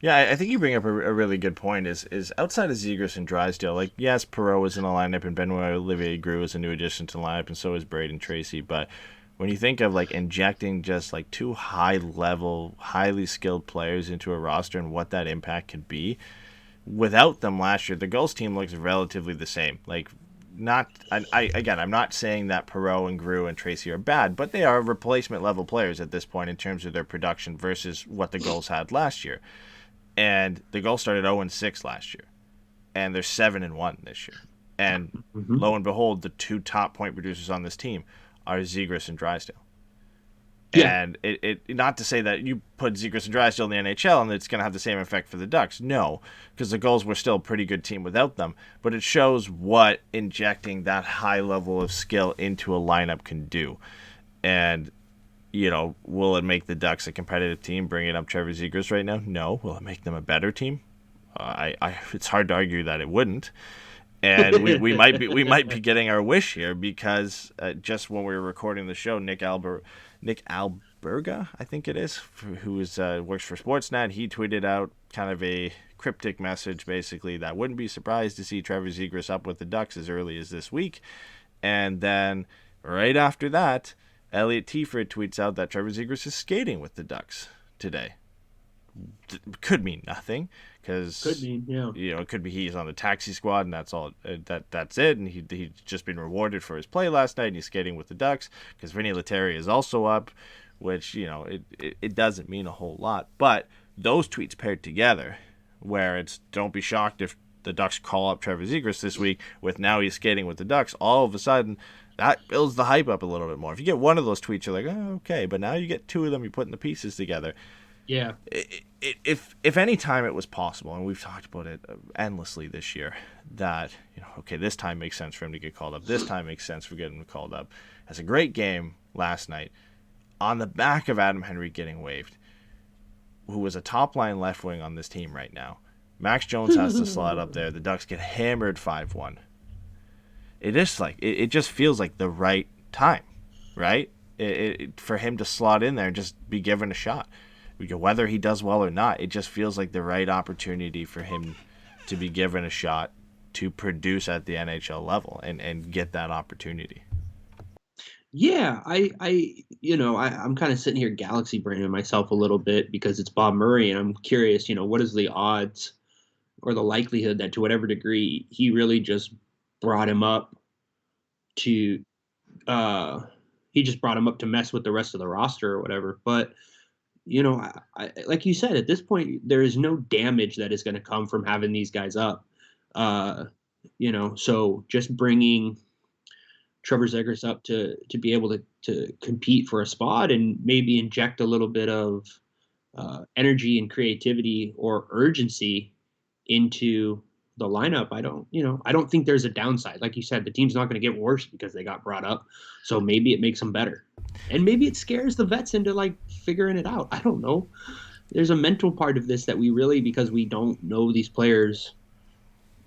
yeah, I think you bring up a really good point. Is outside of Zegras and Drysdale, like, yes, Perreault was in the lineup and Benoit Olivier grew as a new addition to the lineup, and so is Braden Tracy. But when you think of injecting just two high-level, highly skilled players into a roster and what that impact could be, without them last year, the Gulls team looks relatively the same. I'm not saying that Perreault and Grew and Tracy are bad, but they are replacement level players at this point in terms of their production versus what the Gulls had last year. And the Gulls started 0-6 last year, and they're 7-1 this year. And lo and behold, the two top point producers on this team are Zegras and Drysdale. Yeah. And it not to say that you put Zegras and Drysdale in the NHL and it's going to have the same effect for the Ducks. No, because the Gulls were still a pretty good team without them. But it shows what injecting that high level of skill into a lineup can do. And, will it make the Ducks a competitive team bringing up Trevor Zegras right now? No. Will it make them a better team? It's hard to argue that it wouldn't. And we might be getting our wish here because just when we were recording the show, Nick Alberga, I think it is, who works for Sportsnet, he tweeted out kind of a cryptic message, basically, that wouldn't be surprised to see Trevor Zegras up with the Ducks as early as this week. And then right after that, Elliot Tiefert tweets out that Trevor Zegras is skating with the Ducks today. Could mean nothing, because it could be he's on the taxi squad and that's all. That's it, and he's just been rewarded for his play last night and he's skating with the Ducks. Because Vinny Lettieri is also up, which it doesn't mean a whole lot. But those tweets paired together, where it's don't be shocked if the Ducks call up Trevor Zegras this week with now he's skating with the Ducks. All of a sudden, that builds the hype up a little bit more. If you get one of those tweets, you're like, oh, okay, but now you get two of them, you're putting the pieces together. Yeah. If any time it was possible, and we've talked about it endlessly this year, that, okay, this time makes sense for him to get called up. This time makes sense for getting him called up. Has a great game last night on the back of Adam Henrique getting waived, who was a top-line left wing on this team right now. Max Jones has to slot up there. The Ducks get hammered 5-1. It just feels like the right time, right? For him to slot in there and just be given a shot. Whether he does well or not, it just feels like the right opportunity for him to be given a shot to produce at the NHL level and get that opportunity. Yeah, I'm kind of sitting here galaxy braining myself a little bit because it's Bob Murray, and I'm curious, what is the odds or the likelihood that to whatever degree he really just brought him up to mess with the rest of the roster or whatever. But I like you said, at this point, there is no damage that is going to come from having these guys up. So just bringing Trevor Zegras up to be able to compete for a spot and maybe inject a little bit of energy and creativity or urgency into the lineup. I don't think there's a downside. Like you said, the team's not going to get worse because they got brought up. So maybe it makes them better. And maybe it scares the vets into figuring it out. I don't know. There's a mental part of this that we really, because we don't know these players,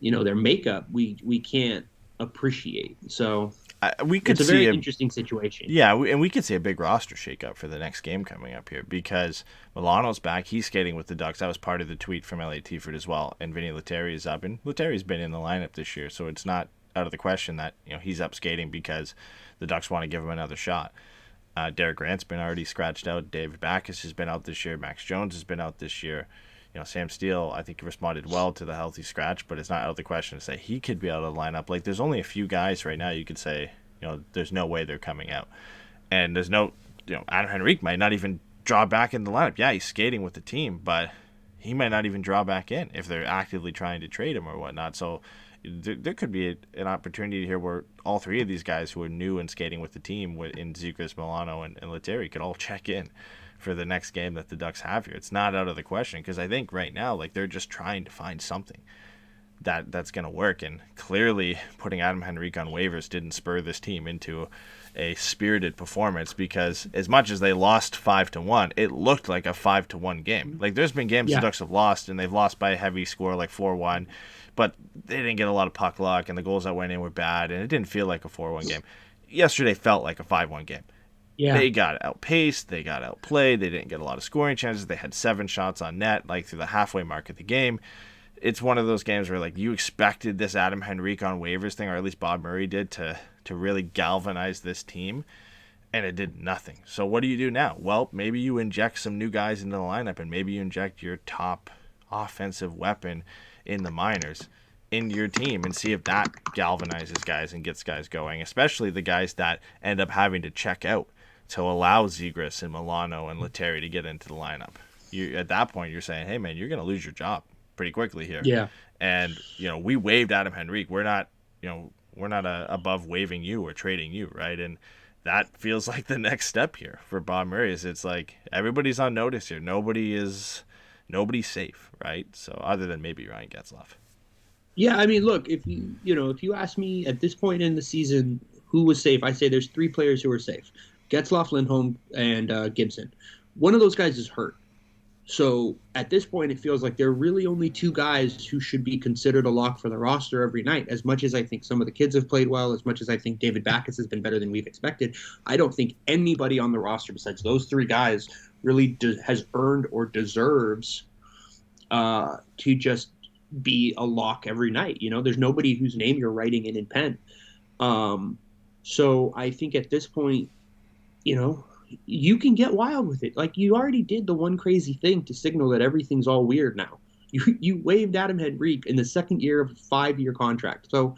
their makeup, we can't appreciate. So it's a very interesting situation. Yeah, and we could see a big roster shakeup for the next game coming up here because Milano's back. He's skating with the Ducks. That was part of the tweet from Elliot Tiefert as well. And Vinny Lettieri is up. And Lettieri's been in the lineup this year, so it's not out of the question that he's up skating because the Ducks want to give him another shot. Derek Grant's been already scratched out. David Backes has been out this year. Max Jones has been out this year. Sam Steele, I think, responded well to the healthy scratch, but it's not out of the question to say he could be out of the lineup. Like, there's only a few guys right now you could say, there's no way they're coming out. And there's no, Adam Henrique might not even draw back in the lineup. Yeah, he's skating with the team, but he might not even draw back in if they're actively trying to trade him or whatnot. So there could be an opportunity here where all three of these guys who are new and skating with the team in Zegras, Milano, and Lettieri could all check in for the next game that the Ducks have here. It's not out of the question, because I think right now, like, they're just trying to find something that's going to work. And clearly putting Adam Henrique on waivers didn't spur this team into a spirited performance, because as much as they lost 5-1, it looked like a 5-1 game. Like, there's been games the Ducks have lost, and they've lost by a heavy score, like 4-1, but they didn't get a lot of puck luck, and the goals that went in were bad, and it didn't feel like a 4-1 game. Yesterday felt like a 5-1 game. Yeah. They got outpaced, they got outplayed, they didn't get a lot of scoring chances, they had 7 shots on net, like, through the halfway mark of the game. It's one of those games where, like, you expected this Adam Henrique on waivers thing, or at least Bob Murray did, to really galvanize this team, and it did nothing. So what do you do now? Well, maybe you inject some new guys into the lineup, and maybe you inject your top offensive weapon in the minors into your team and see if that galvanizes guys and gets guys going, especially the guys that end up having to check out to allow Zegras and Milano and Lettieri to get into the lineup. At that point, you're saying, hey, man, you're going to lose your job pretty quickly here. Yeah. And, we waived Adam Henrique. We're not above waiving you or trading you, right? And that feels like the next step here for Bob Murray. It's like everybody's on notice here. Nobody's safe, right? So other than maybe Ryan Getzlaf. Yeah, I mean, look, if you ask me at this point in the season who was safe, I say there's 3 players who are safe: Getzlaf, Lindholm, and Gibson. One of those guys is hurt. So at this point, it feels like there are really only 2 guys who should be considered a lock for the roster every night. As much as I think some of the kids have played well, as much as I think David Backes has been better than we've expected, I don't think anybody on the roster besides those 3 guys really has earned or deserves to just be a lock every night. There's nobody whose name you're writing in pen. So I think at this point, you can get wild with it. Like, you already did the one crazy thing to signal that everything's all weird now. You waived Adam Henrique in the second year of a 5-year contract. So,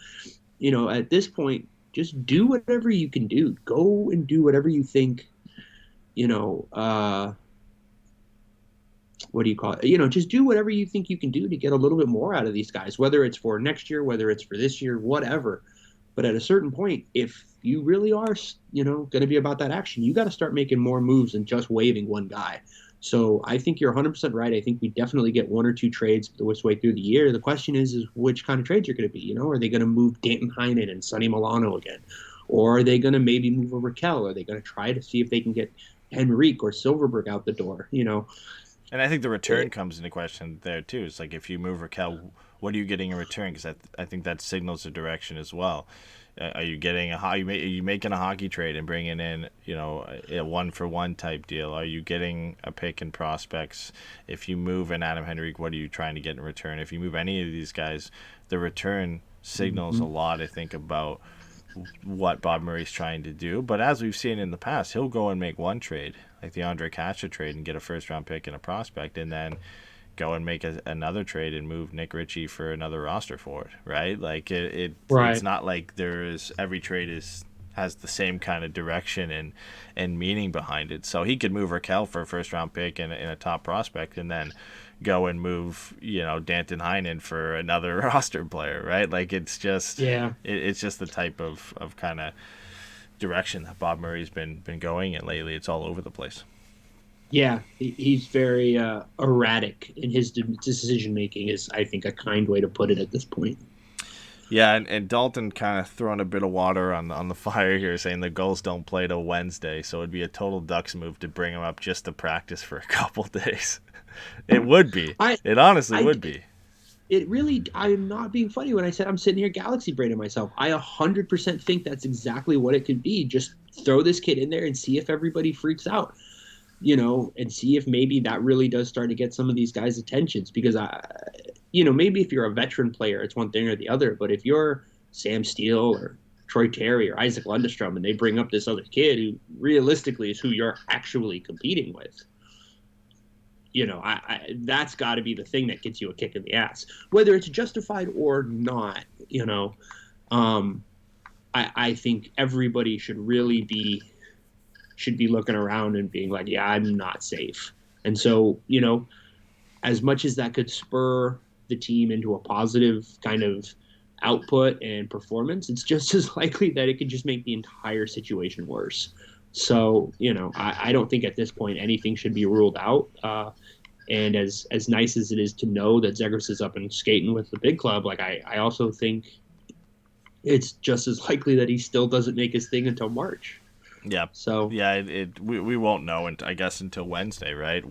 at this point, just do whatever you can do. Go and do whatever you think, what do you call it? Just do whatever you think you can do to get a little bit more out of these guys, whether it's for next year, whether it's for this year, whatever. But at a certain point, if you really are, going to be about that action, you got to start making more moves than just waiving one guy. So I think you're 100% right. I think we definitely get 1 or 2 trades this way through the year. The question is which kind of trades you're going to be. Are they going to move Danton Heinen and Sonny Milano again? Or are they going to maybe move a Rakell? Are they going to try to see if they can get Henrique or Silverberg out the door? And I think the return comes into question there too. It's like, if you move Rakell, what are you getting in return? Because I think that signals a direction as well. Are you getting are you making a hockey trade and bringing in a 1-for-1 type deal? Are you getting a pick in prospects? If you move an Adam Henrique, what are you trying to get in return? If you move any of these guys, the return signals a lot, I think, about what Bob Murray's trying to do. But as we've seen in the past, he'll go and make one trade, like the Andre Kasha trade, and get a first-round pick and a prospect, and then go and make another trade and move Nick Ritchie for another roster forward, right? Like right. It's not like every trade has the same kind of direction and meaning behind it. So he could move Rakell for a first-round pick and a top prospect, and then go and move Danton Heinen for another roster player, right? Like, it's just it's just the type of kind of direction that Bob Murray's been going in lately. It's all over the place. Yeah, he's very erratic in his decision making, is, I think, a kind way to put it at this point. Yeah, and Dalton kind of throwing a bit of water on the fire here, saying the Gulls don't play till Wednesday, so it'd be a total Ducks move to bring him up just to practice for a couple days. It would be. It honestly would be. It really, I'm not being funny when I said I'm sitting here galaxy braining myself. I 100% think that's exactly what it could be. Just throw this kid in there and see if everybody freaks out. And see if maybe that really does start to get some of these guys' attentions. Because, maybe if you're a veteran player, it's one thing or the other. But if you're Sam Steele or Troy Terry or Isaac Lundestrom, and they bring up this other kid who realistically is who you're actually competing with. I that's got to be the thing that gets you a kick in the ass, whether it's justified or not. I think everybody should be looking around and being like, yeah, I'm not safe. And so, as much as that could spur the team into a positive kind of output and performance, it's just as likely that it could just make the entire situation worse. So, I don't think at this point anything should be ruled out. And as nice as it is to know that Zegras is up and skating with the big club, like I also think it's just as likely that he still doesn't make his thing until March. Yeah. So yeah, we won't know, I guess, until Wednesday, right?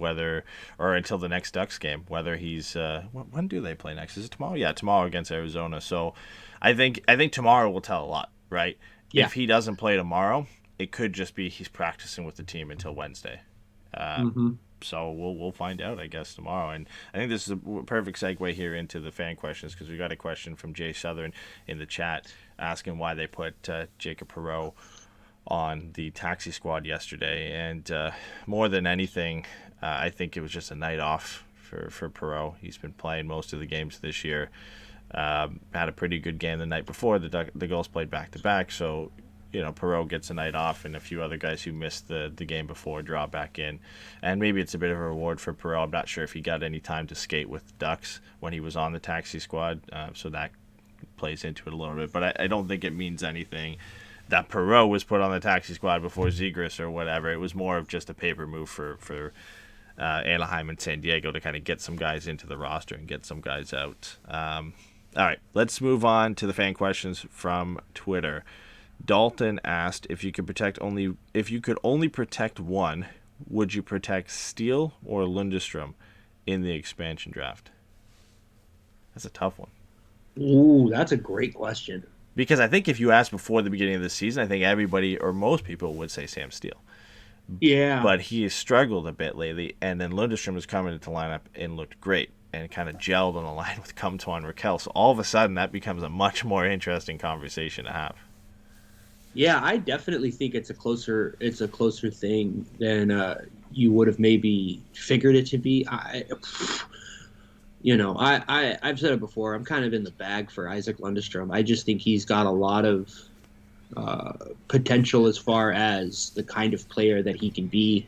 Or until the next Ducks game, whether he's when do they play next? Is it tomorrow? Yeah, tomorrow against Arizona. So I think tomorrow will tell a lot, right? Yeah. If he doesn't play tomorrow, it could just be he's practicing with the team until Wednesday. So we'll find out, I guess, tomorrow. And I think this is a perfect segue here into the fan questions, because we got a question from Jay Southern in the chat asking why they put Jacob Perreault on the taxi squad yesterday. And more than anything, I think it was just a night off for Perreault. He's been playing most of the games this year. Had a pretty good game the night before. The goals played back-to-back, so Perreault gets a night off, and a few other guys who missed the game before draw back in. And maybe it's a bit of a reward for Perreault. I'm not sure if he got any time to skate with the Ducks when he was on the taxi squad, so that plays into it a little bit. But I don't think it means anything that Perreault was put on the taxi squad before Zegras or whatever. It was more of just a paper move for Anaheim and San Diego to kind of get some guys into the roster and get some guys out. All right, let's move on to the fan questions from Twitter. Dalton asked if you could only protect one, would you protect Steele or Lundestrom in the expansion draft? That's a tough one. Ooh, that's a great question. Because I think if you asked before the beginning of the season, I think everybody or most people would say Sam Steele. Yeah. But he has struggled a bit lately, and then Lundestrom has come into the lineup and looked great and kind of gelled on the line with Comtois and Rakell. So all of a sudden, that becomes a much more interesting conversation to have. Yeah, I definitely think it's a closer thing than you would have maybe figured it to be. I've said it before. I'm kind of in the bag for Isaac Lundestrom. I just think he's got a lot of potential as far as the kind of player that he can be.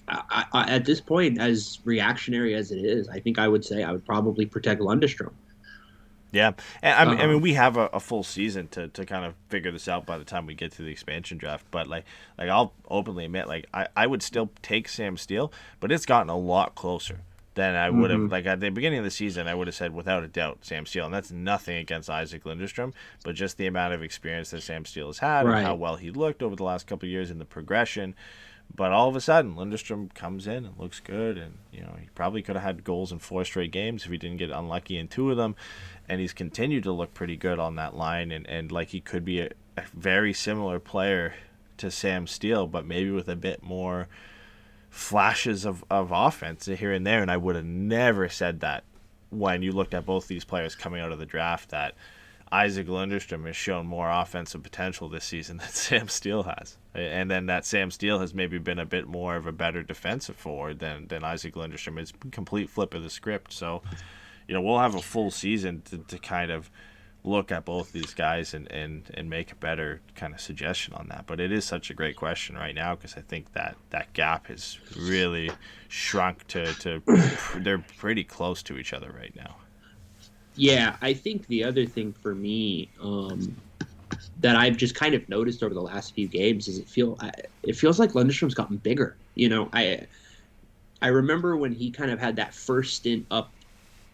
At this point, as reactionary as it is, I think I would say I would probably protect Lundestrom. Yeah, and I mean we have a full season to kind of figure this out by the time we get to the expansion draft. But like I'll openly admit, I would still take Sam Steele, but it's gotten a lot closer than I would have. Like at the beginning of the season, I would have said without a doubt Sam Steele, and that's nothing against Isaac Lundestrom, but just the amount of experience that Sam Steele has had and how well he looked over the last couple of years in the progression. But all of a sudden, Lundestrom comes in and looks good, and he probably could have had goals in 4 straight games if he didn't get unlucky in 2 of them, and he's continued to look pretty good on that line, and like he could be a very similar player to Sam Steele, but maybe with a bit more flashes of offense here and there. And I would have never said that when you looked at both these players coming out of the draft, that Isaac Lundestrom has shown more offensive potential this season than Sam Steele has. And then that Sam Steele has maybe been a bit more of a better defensive forward than Isaac Lundestrom. It's a complete flip of the script. So, we'll have a full season to kind of look at both these guys and make a better kind of suggestion on that. But it is such a great question right now, because I think that gap has really shrunk to they're pretty close to each other right now. Yeah, I think the other thing for me that I've just kind of noticed over the last few games is it feels like Lundstrom's gotten bigger. I remember when he kind of had that first stint up,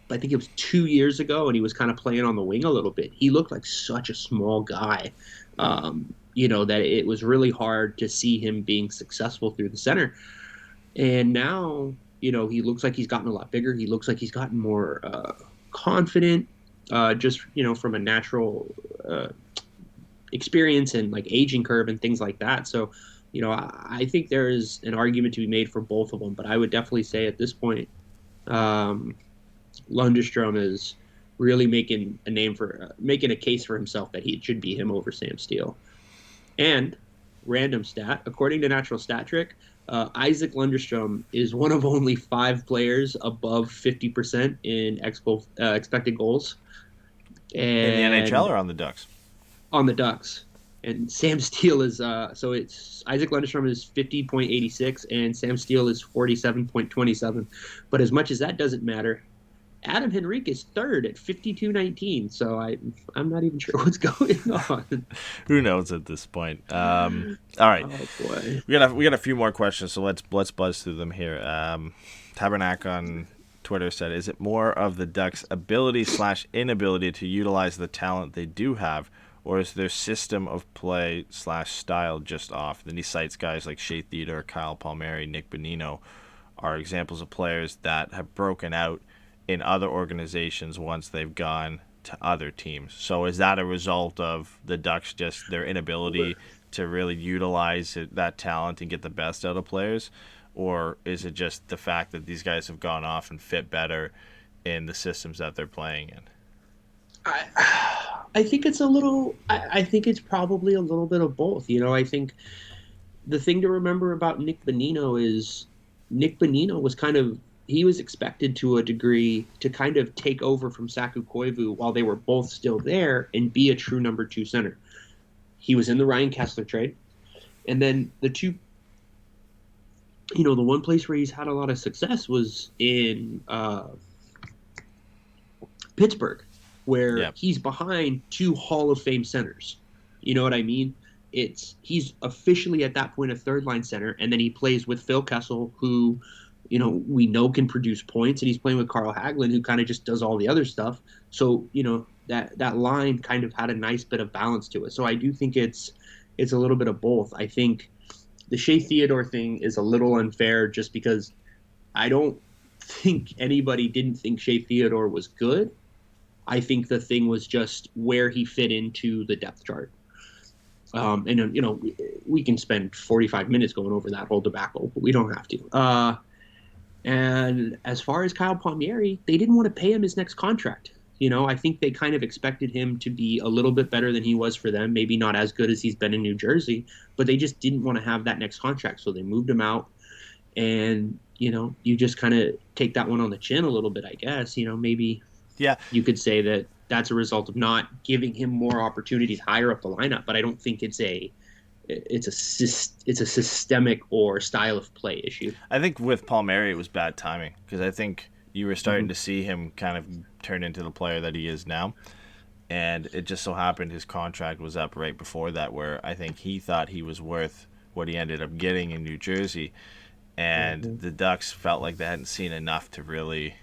I think it was 2 years ago, and he was kind of playing on the wing a little bit. He looked like such a small guy, that it was really hard to see him being successful through the center. And now, he looks like he's gotten a lot bigger. He looks like he's gotten more confident, just from a natural experience and like aging curve and things like that. So I think there is an argument to be made for both of them, but I would definitely say at this point Lundestrom is really making a case for himself that it should be him over Sam Steele. And random stat, according to Natural Stat Trick, Isaac Lundestrom is one of only 5 players above 50% in expected goals. And in the NHL or on the Ducks? On the Ducks. And Sam Steele is so it's Isaac Lundestrom is 50.86 and Sam Steele is 47.27. But as much as that doesn't matter, Adam Henrique is third at 52.19. So I'm not even sure what's going on. Who knows at this point? All right. Oh boy. We got a few more questions, so let's buzz through them here. Tabernac on Twitter said, "Is it more of the Ducks' ability/inability to utilize the talent they do have, or is their system of play/style just off?" Then he cites guys like Shea Theodore, Kyle Palmieri, Nick Bonino are examples of players that have broken out in other organizations once they've gone to other teams. So is that a result of the Ducks just their inability to really utilize that talent and get the best out of players? Or is it just the fact that these guys have gone off and fit better in the systems that they're playing in? I think it's I think it's probably a little bit of both. I think the thing to remember about Nick Bonino is Nick Bonino was he was expected to a degree to kind of take over from Saku Koivu while they were both still there and be a true number 2 center. He was in the Ryan Kessler trade. And then the one place where he's had a lot of success was in Pittsburgh, where he's behind 2 Hall of Fame centers. You know what I mean? He's officially at that point a third-line center, and then he plays with Phil Kessel, who we know can produce points, and he's playing with Carl Hagelin, who kind of just does all the other stuff. So, that line kind of had a nice bit of balance to it. So I do think it's a little bit of both. I think the Shea Theodore thing is a little unfair just because I don't think anybody didn't think Shea Theodore was good. I think the thing was just where he fit into the depth chart. We can spend 45 minutes going over that whole debacle, but we don't have to. And as far as Kyle Palmieri, they didn't want to pay him his next contract. I think they kind of expected him to be a little bit better than he was for them, maybe not as good as he's been in New Jersey, but they just didn't want to have that next contract. So they moved him out, and, you just kind of take that one on the chin a little bit, I guess. Maybe you could say that that's a result of not giving him more opportunities higher up the lineup, but I don't think it's a systemic or style of play issue. I think with Palmieri it was bad timing because I think you were starting to see him kind of turn into the player that he is now, and it just so happened his contract was up right before that, where I think he thought he was worth what he ended up getting in New Jersey, and the Ducks felt like they hadn't seen enough to really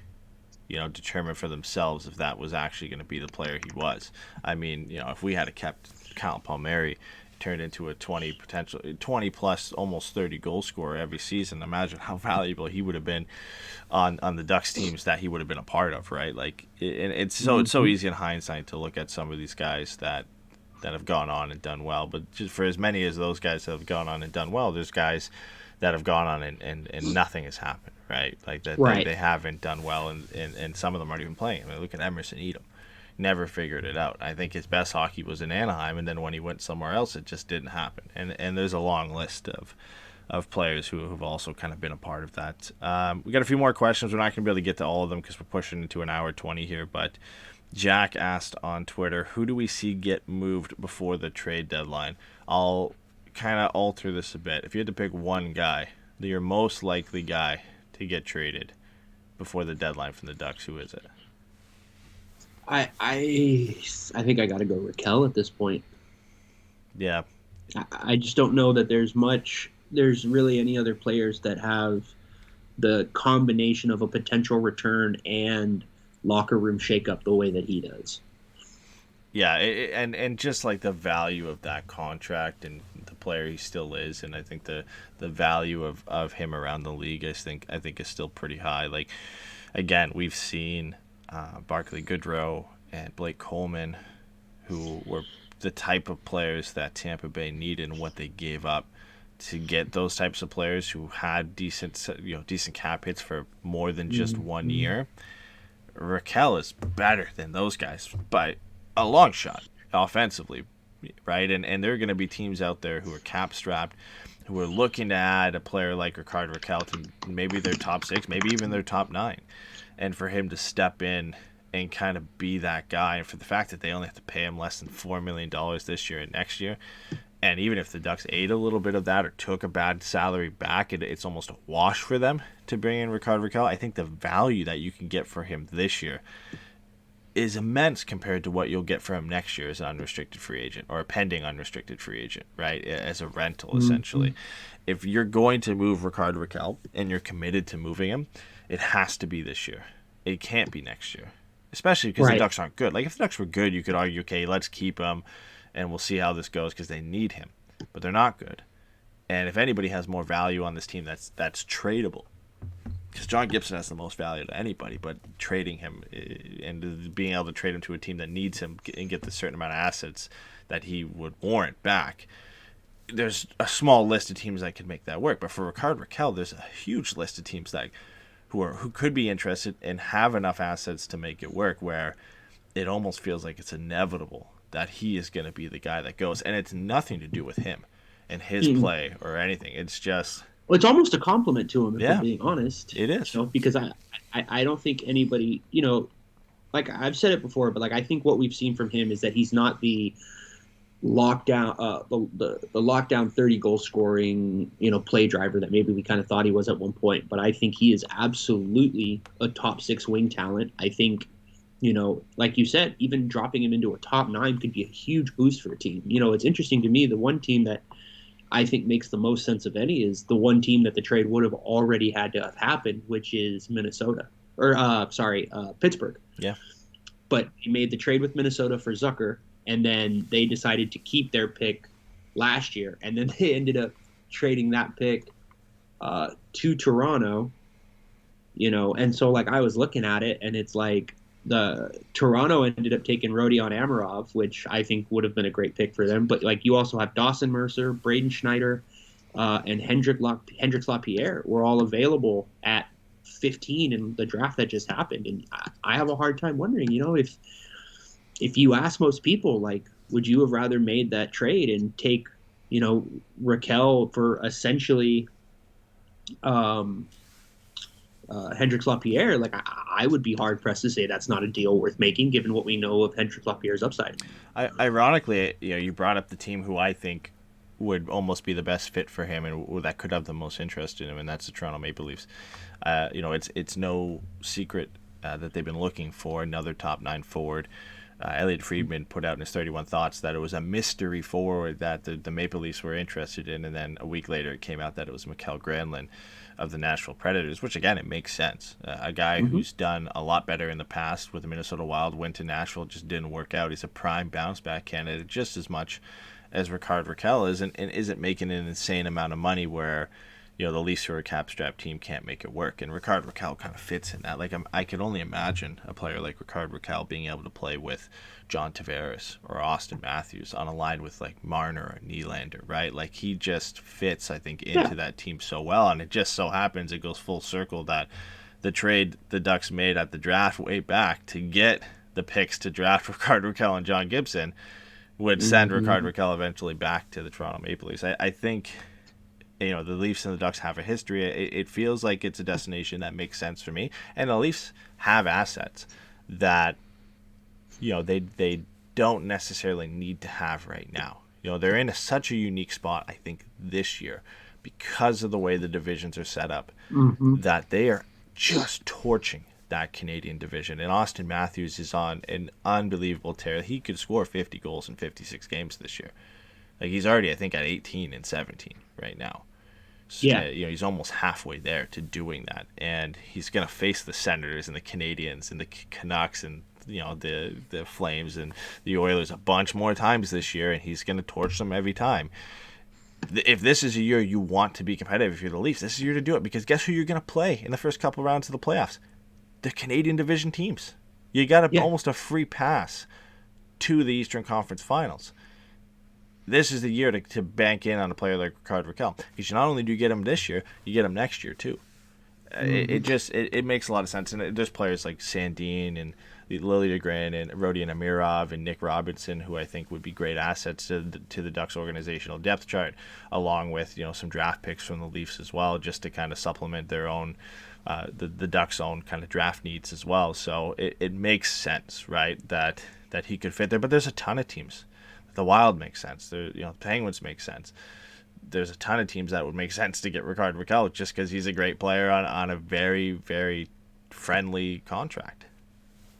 determine for themselves if that was actually going to be the player he was. I mean, if we had kept Kyle Palmieri, turned into a 20 plus almost 30 goal scorer every season, imagine how valuable he would have been on the Ducks teams that he would have been a part of, right? Like it's so easy in hindsight to look at some of these guys that have gone on and done well, but just for as many as those guys that have gone on and done well, there's guys that have gone on and nothing has happened, right? Like that they haven't done well, and some of them aren't even playing. I mean, look at Emerson Edom. Never figured it out. I think his best hockey was in Anaheim, and then when he went somewhere else, it just didn't happen. And there's a long list of players who have also kind of been a part of that. We got a few more questions. We're not going to be able to get to all of them because we're pushing into an hour 20 here. But Jack asked on Twitter, who do we see get moved before the trade deadline? I'll kind of alter this a bit. If you had to pick one guy, your most likely guy to get traded before the deadline from the Ducks, who is it? I think I got to go Rakell at this point. Yeah. I just don't know that there's really any other players that have the combination of a potential return and locker room shakeup the way that he does. Yeah, and just like the value of that contract and the player he still is, and I think the value of him around the league, I think is still pretty high. Like, again, we've seen Barclay Goodrow and Blake Coleman, who were the type of players that Tampa Bay needed and what they gave up to get those types of players who had decent cap hits for more than just 1 year. Rakell is better than those guys by a long shot offensively, right? And there are going to be teams out there who are cap strapped, who are looking to add a player like Rickard Rakell to maybe their top 6, maybe even their top 9. And for him to step in and kind of be that guy, and for the fact that they only have to pay him less than $4 million this year and next year, and even if the Ducks ate a little bit of that or took a bad salary back, it's almost a wash for them to bring in Rickard Rakell. I think the value that you can get for him this year is immense compared to what you'll get for him next year as an unrestricted free agent or a pending unrestricted free agent, right? As a rental, essentially. If you're going to move Rickard Rakell and you're committed to moving him, it has to be this year. It can't be next year, especially because the Ducks aren't good. Like, if the Ducks were good, you could argue, okay, let's keep him and we'll see how this goes because they need him. But they're not good. And if anybody has more value on this team, that's tradable. Because John Gibson has the most value to anybody, but trading him and being able to trade him to a team that needs him and get the certain amount of assets that he would warrant back, there's a small list of teams that could make that work. But for Rickard Rakell, there's a huge list of teams that who could be interested and have enough assets to make it work, where it almost feels like it's inevitable that he is going to be the guy that goes. And it's nothing to do with him and his play or anything. It's just... Well, it's almost a compliment to him, if I'm being honest. It is. Because I don't think anybody, like I've said it before, but like I think what we've seen from him is that he's not the lockdown, the lockdown 30 goal scoring, play driver that maybe we kind of thought he was at one point. But I think he is absolutely a top 6 wing talent. I think, like you said, even dropping him into a top 9 could be a huge boost for a team. It's interesting to me, the one team that I think makes the most sense of any is the one team that the trade would have already had to have happened, which is Minnesota. Pittsburgh. Yeah. But he made the trade with Minnesota for Zucker, and then they decided to keep their pick last year, and then they ended up trading that pick to Toronto, and so like I was looking at it, and it's like the Toronto ended up taking Rodion Amirov, which I think would have been a great pick for them. But like you also have Dawson Mercer, Braden Schneider, and Hendrix Lapierre were all available at 15 in the draft that just happened. And I have a hard time wondering, if you ask most people, like, would you have rather made that trade and take, Rakell for essentially Hendrix Lapierre? Like, I would be hard pressed to say that's not a deal worth making, given what we know of Hendrix Lapierre's upside. Ironically, you brought up the team who I think would almost be the best fit for him and that could have the most interest in him, and that's the Toronto Maple Leafs. It's no secret that they've been looking for another top 9 forward. Elliot Friedman put out in his 31 Thoughts that it was a mystery forward that the Maple Leafs were interested in, and then a week later it came out that it was Mikael Granlund of the Nashville Predators, which again, it makes sense. A guy who's done a lot better in the past with the Minnesota Wild, went to Nashville, just didn't work out. He's a prime bounce back candidate just as much as Rickard Rakell is, and isn't making an insane amount of money where the Leafs, who are a cap-strapped team, can't make it work. And Rickard Rakell kind of fits in that. Like, I could only imagine a player like Rickard Rakell being able to play with John Tavares or Austin Matthews on a line with, like, Marner or Nylander, right? Like, he just fits, I think, into that team so well. And it just so happens, it goes full circle that the trade the Ducks made at the draft way back to get the picks to draft Rickard Rakell and John Gibson would send Rickard Rakell eventually back to the Toronto Maple Leafs. I think... the Leafs and the Ducks have a history. It feels like it's a destination that makes sense for me. And the Leafs have assets that, they don't necessarily need to have right now. They're in such a unique spot, I think, this year because of the way the divisions are set up, that they are just torching that Canadian division. And Austin Matthews is on an unbelievable tear. He could score 50 goals in 56 games this year. Like, he's already, I think, at 18 and 17 right now. So, he's almost halfway there to doing that, and he's going to face the Senators and the Canadiens and the Canucks and the Flames and the Oilers a bunch more times this year, and he's going to torch them every time. If this is a year you want to be competitive, if you're the Leafs, this is a year to do it, because guess who you're going to play in the first couple rounds of the playoffs? The Canadian division teams. You got almost a free pass to the Eastern Conference Finals. This is the year to bank in on a player like Rickard Rakell, because not only do you get him this year, you get him next year too. It makes a lot of sense. And there's players like Sandin and Liljegren and Rodion Amirov and Nick Robinson, who I think would be great assets to the Ducks organizational depth chart, along with some draft picks from the Leafs as well, just to kind of supplement their own the Ducks' own kind of draft needs as well. So it makes sense, right, that he could fit there. But there's a ton of teams. The Wild makes sense. The Penguins make sense. There's a ton of teams that would make sense to get Rickard Rakell just because he's a great player on a very, very friendly contract.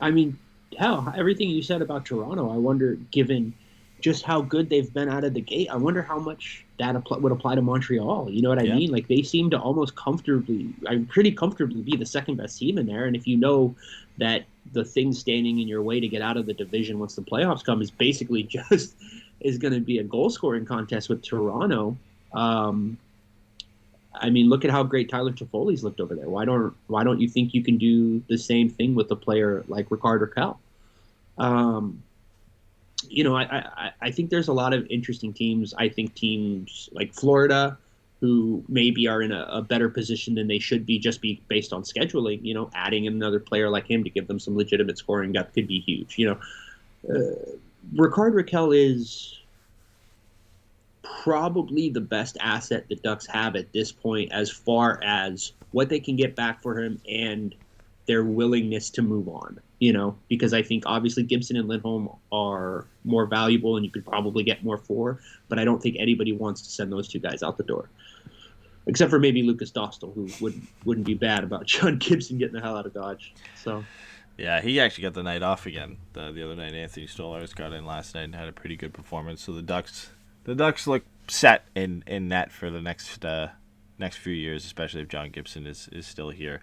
I mean, hell, everything you said about Toronto, I wonder, given just how good they've been out of the gate, I wonder how much that would apply to Montreal. You know what I mean? Like, they seem to almost pretty comfortably be the second best team in there. And if you know that the thing standing in your way to get out of the division once the playoffs come is basically just is going to be a goal scoring contest with Toronto. I mean, look at how great Tyler Toffoli's looked over there. Why don't you think you can do the same thing with a player like Rickard Rakell? I think there's a lot of interesting teams. I think teams like Florida, who maybe are in a better position than they should be just based on scheduling, adding another player like him to give them some legitimate scoring depth could be huge. Rickard Rakell is probably the best asset the Ducks have at this point as far as what they can get back for him and their willingness to move on, because I think obviously Gibson and Lindholm are more valuable and you could probably get more for, but I don't think anybody wants to send those two guys out the door. Except for maybe Lucas Dostal, who wouldn't be bad about John Gibson getting the hell out of Dodge. So, yeah, he actually got the night off again. The other night, Anthony Stolarz got in last night and had a pretty good performance. So the Ducks look set in net for the next few years, especially if John Gibson is still here.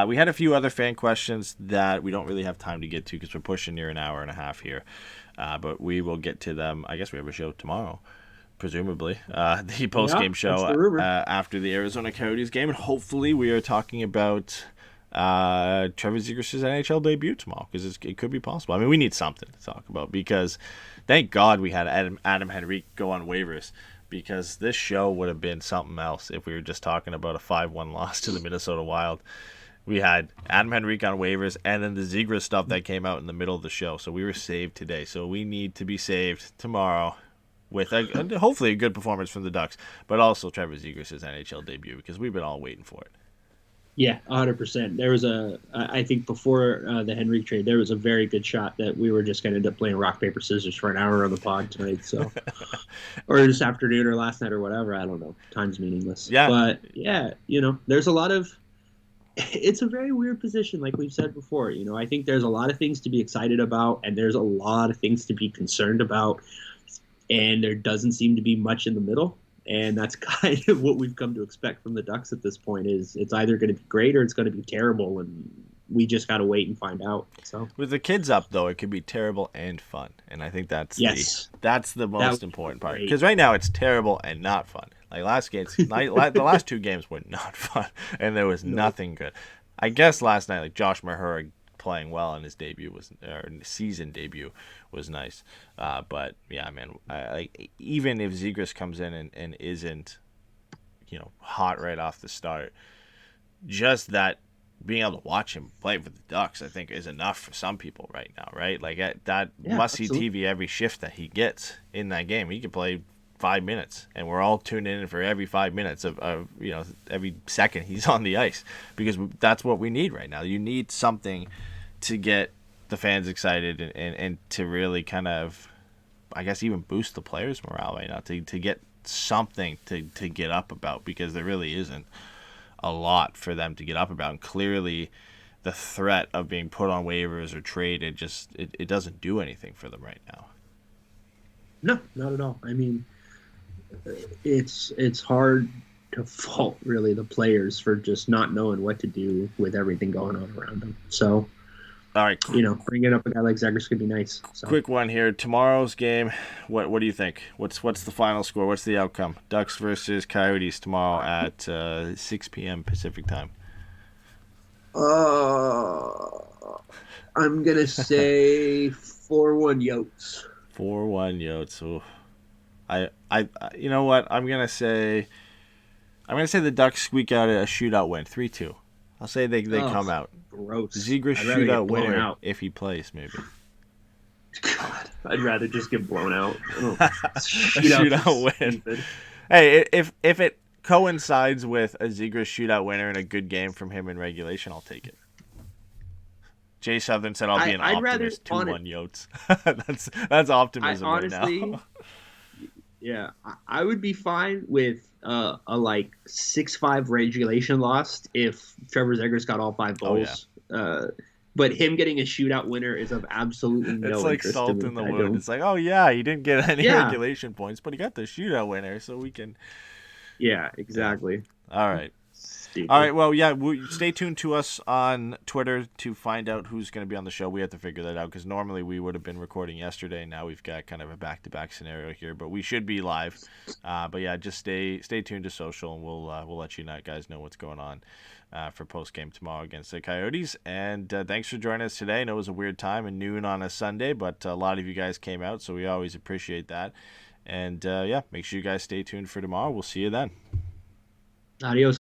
We had a few other fan questions that we don't really have time to get to because we're pushing near an hour and a half here. But we will get to them. I guess we have a show tomorrow, presumably. The post-game show after the Arizona Coyotes game. And hopefully we are talking about Trevor Zegras' NHL debut tomorrow because it could be possible. I mean, we need something to talk about because thank God we had Adam Henrique go on waivers, because this show would have been something else if we were just talking about a 5-1 loss to the Minnesota Wild. We had Adam Henrique on waivers and then the Zegras stuff that came out in the middle of the show. So we were saved today. So we need to be saved tomorrow with hopefully a good performance from the Ducks, but also Trevor Zegras' NHL debut because we've been all waiting for it. Yeah, 100%. There was I think before the Henrique trade, there was a very good shot that we were just going to end up playing rock, paper, scissors for an hour on the pod tonight. So, or this afternoon or last night or whatever. I don't know. Time's meaningless. Yeah. But yeah, there's a lot of, it's a very weird position. Like we've said before, I think there's a lot of things to be excited about and there's a lot of things to be concerned about. And there doesn't seem to be much in the middle. And that's kind of what we've come to expect from the Ducks at this point is it's either going to be great or it's going to be terrible. And we just got to wait and find out. So with the kids up, though, it could be terrible and fun. And I think that's the most important part. Because right now it's terrible and not fun. Like the last two games were not fun. And there was nothing good. I guess last night, like Josh Mahura playing well in his season debut was nice. But yeah, man, even if Zegras comes in and isn't, hot right off the start, just that being able to watch him play for the Ducks, I think, is enough for some people right now, right? Like that must-see TV every shift that he gets in that game. He could play 5 minutes, and we're all tuned in for every 5 minutes of every second he's on the ice because that's what we need right now. You need something to get the fans excited and to really kind of, I guess, even boost the players' morale right now to get something to get up about because there really isn't a lot for them to get up about. And clearly the threat of being put on waivers or traded it doesn't do anything for them right now. No, not at all. I mean, it's hard to fault really the players for just not knowing what to do with everything going on around them. So, all right, bringing up a guy like Zegras could be nice. So. Quick one here. Tomorrow's game, what do you think? What's the final score? What's the outcome? Ducks versus Coyotes tomorrow at 6 p.m. Pacific time. I'm gonna say 4-1 Yotes. 4-1 Yotes. Ooh. I you know what? I'm gonna say the Ducks squeak out a shootout win, 3-2. I'll say they come out. Gross. Zegras I'd rather get shootout blown winner out. if he plays, maybe. God, I'd rather just get blown out. Shootout win. Hey, if it coincides with a Zegras shootout winner and a good game from him in regulation, I'll take it. Jay Southern said I'll be an optimist. 2-1 Yotes. That's optimism honestly, right now. Yeah, I would be fine with a 6-5 regulation loss if Trevor Zegras got all 5 goals. Oh, yeah. But him getting a shootout winner is of absolutely no interest. It's like interest salt to me. in the wound. It's like, oh yeah, he didn't get any Yeah. regulation points, but he got the shootout winner, so we can. Yeah, exactly. All right. Stupid. All right. Well, yeah. Stay tuned to us on Twitter to find out who's going to be on the show. We have to figure that out because normally we would have been recording yesterday. Now we've got kind of a back-to-back scenario here, but we should be live. But yeah, just stay tuned to social, and we'll let you guys know what's going on for post game tomorrow against the Coyotes. And thanks for joining us today. I know it was a weird time and noon on a Sunday, but a lot of you guys came out, so we always appreciate that. And yeah, make sure you guys stay tuned for tomorrow. We'll see you then. Adios.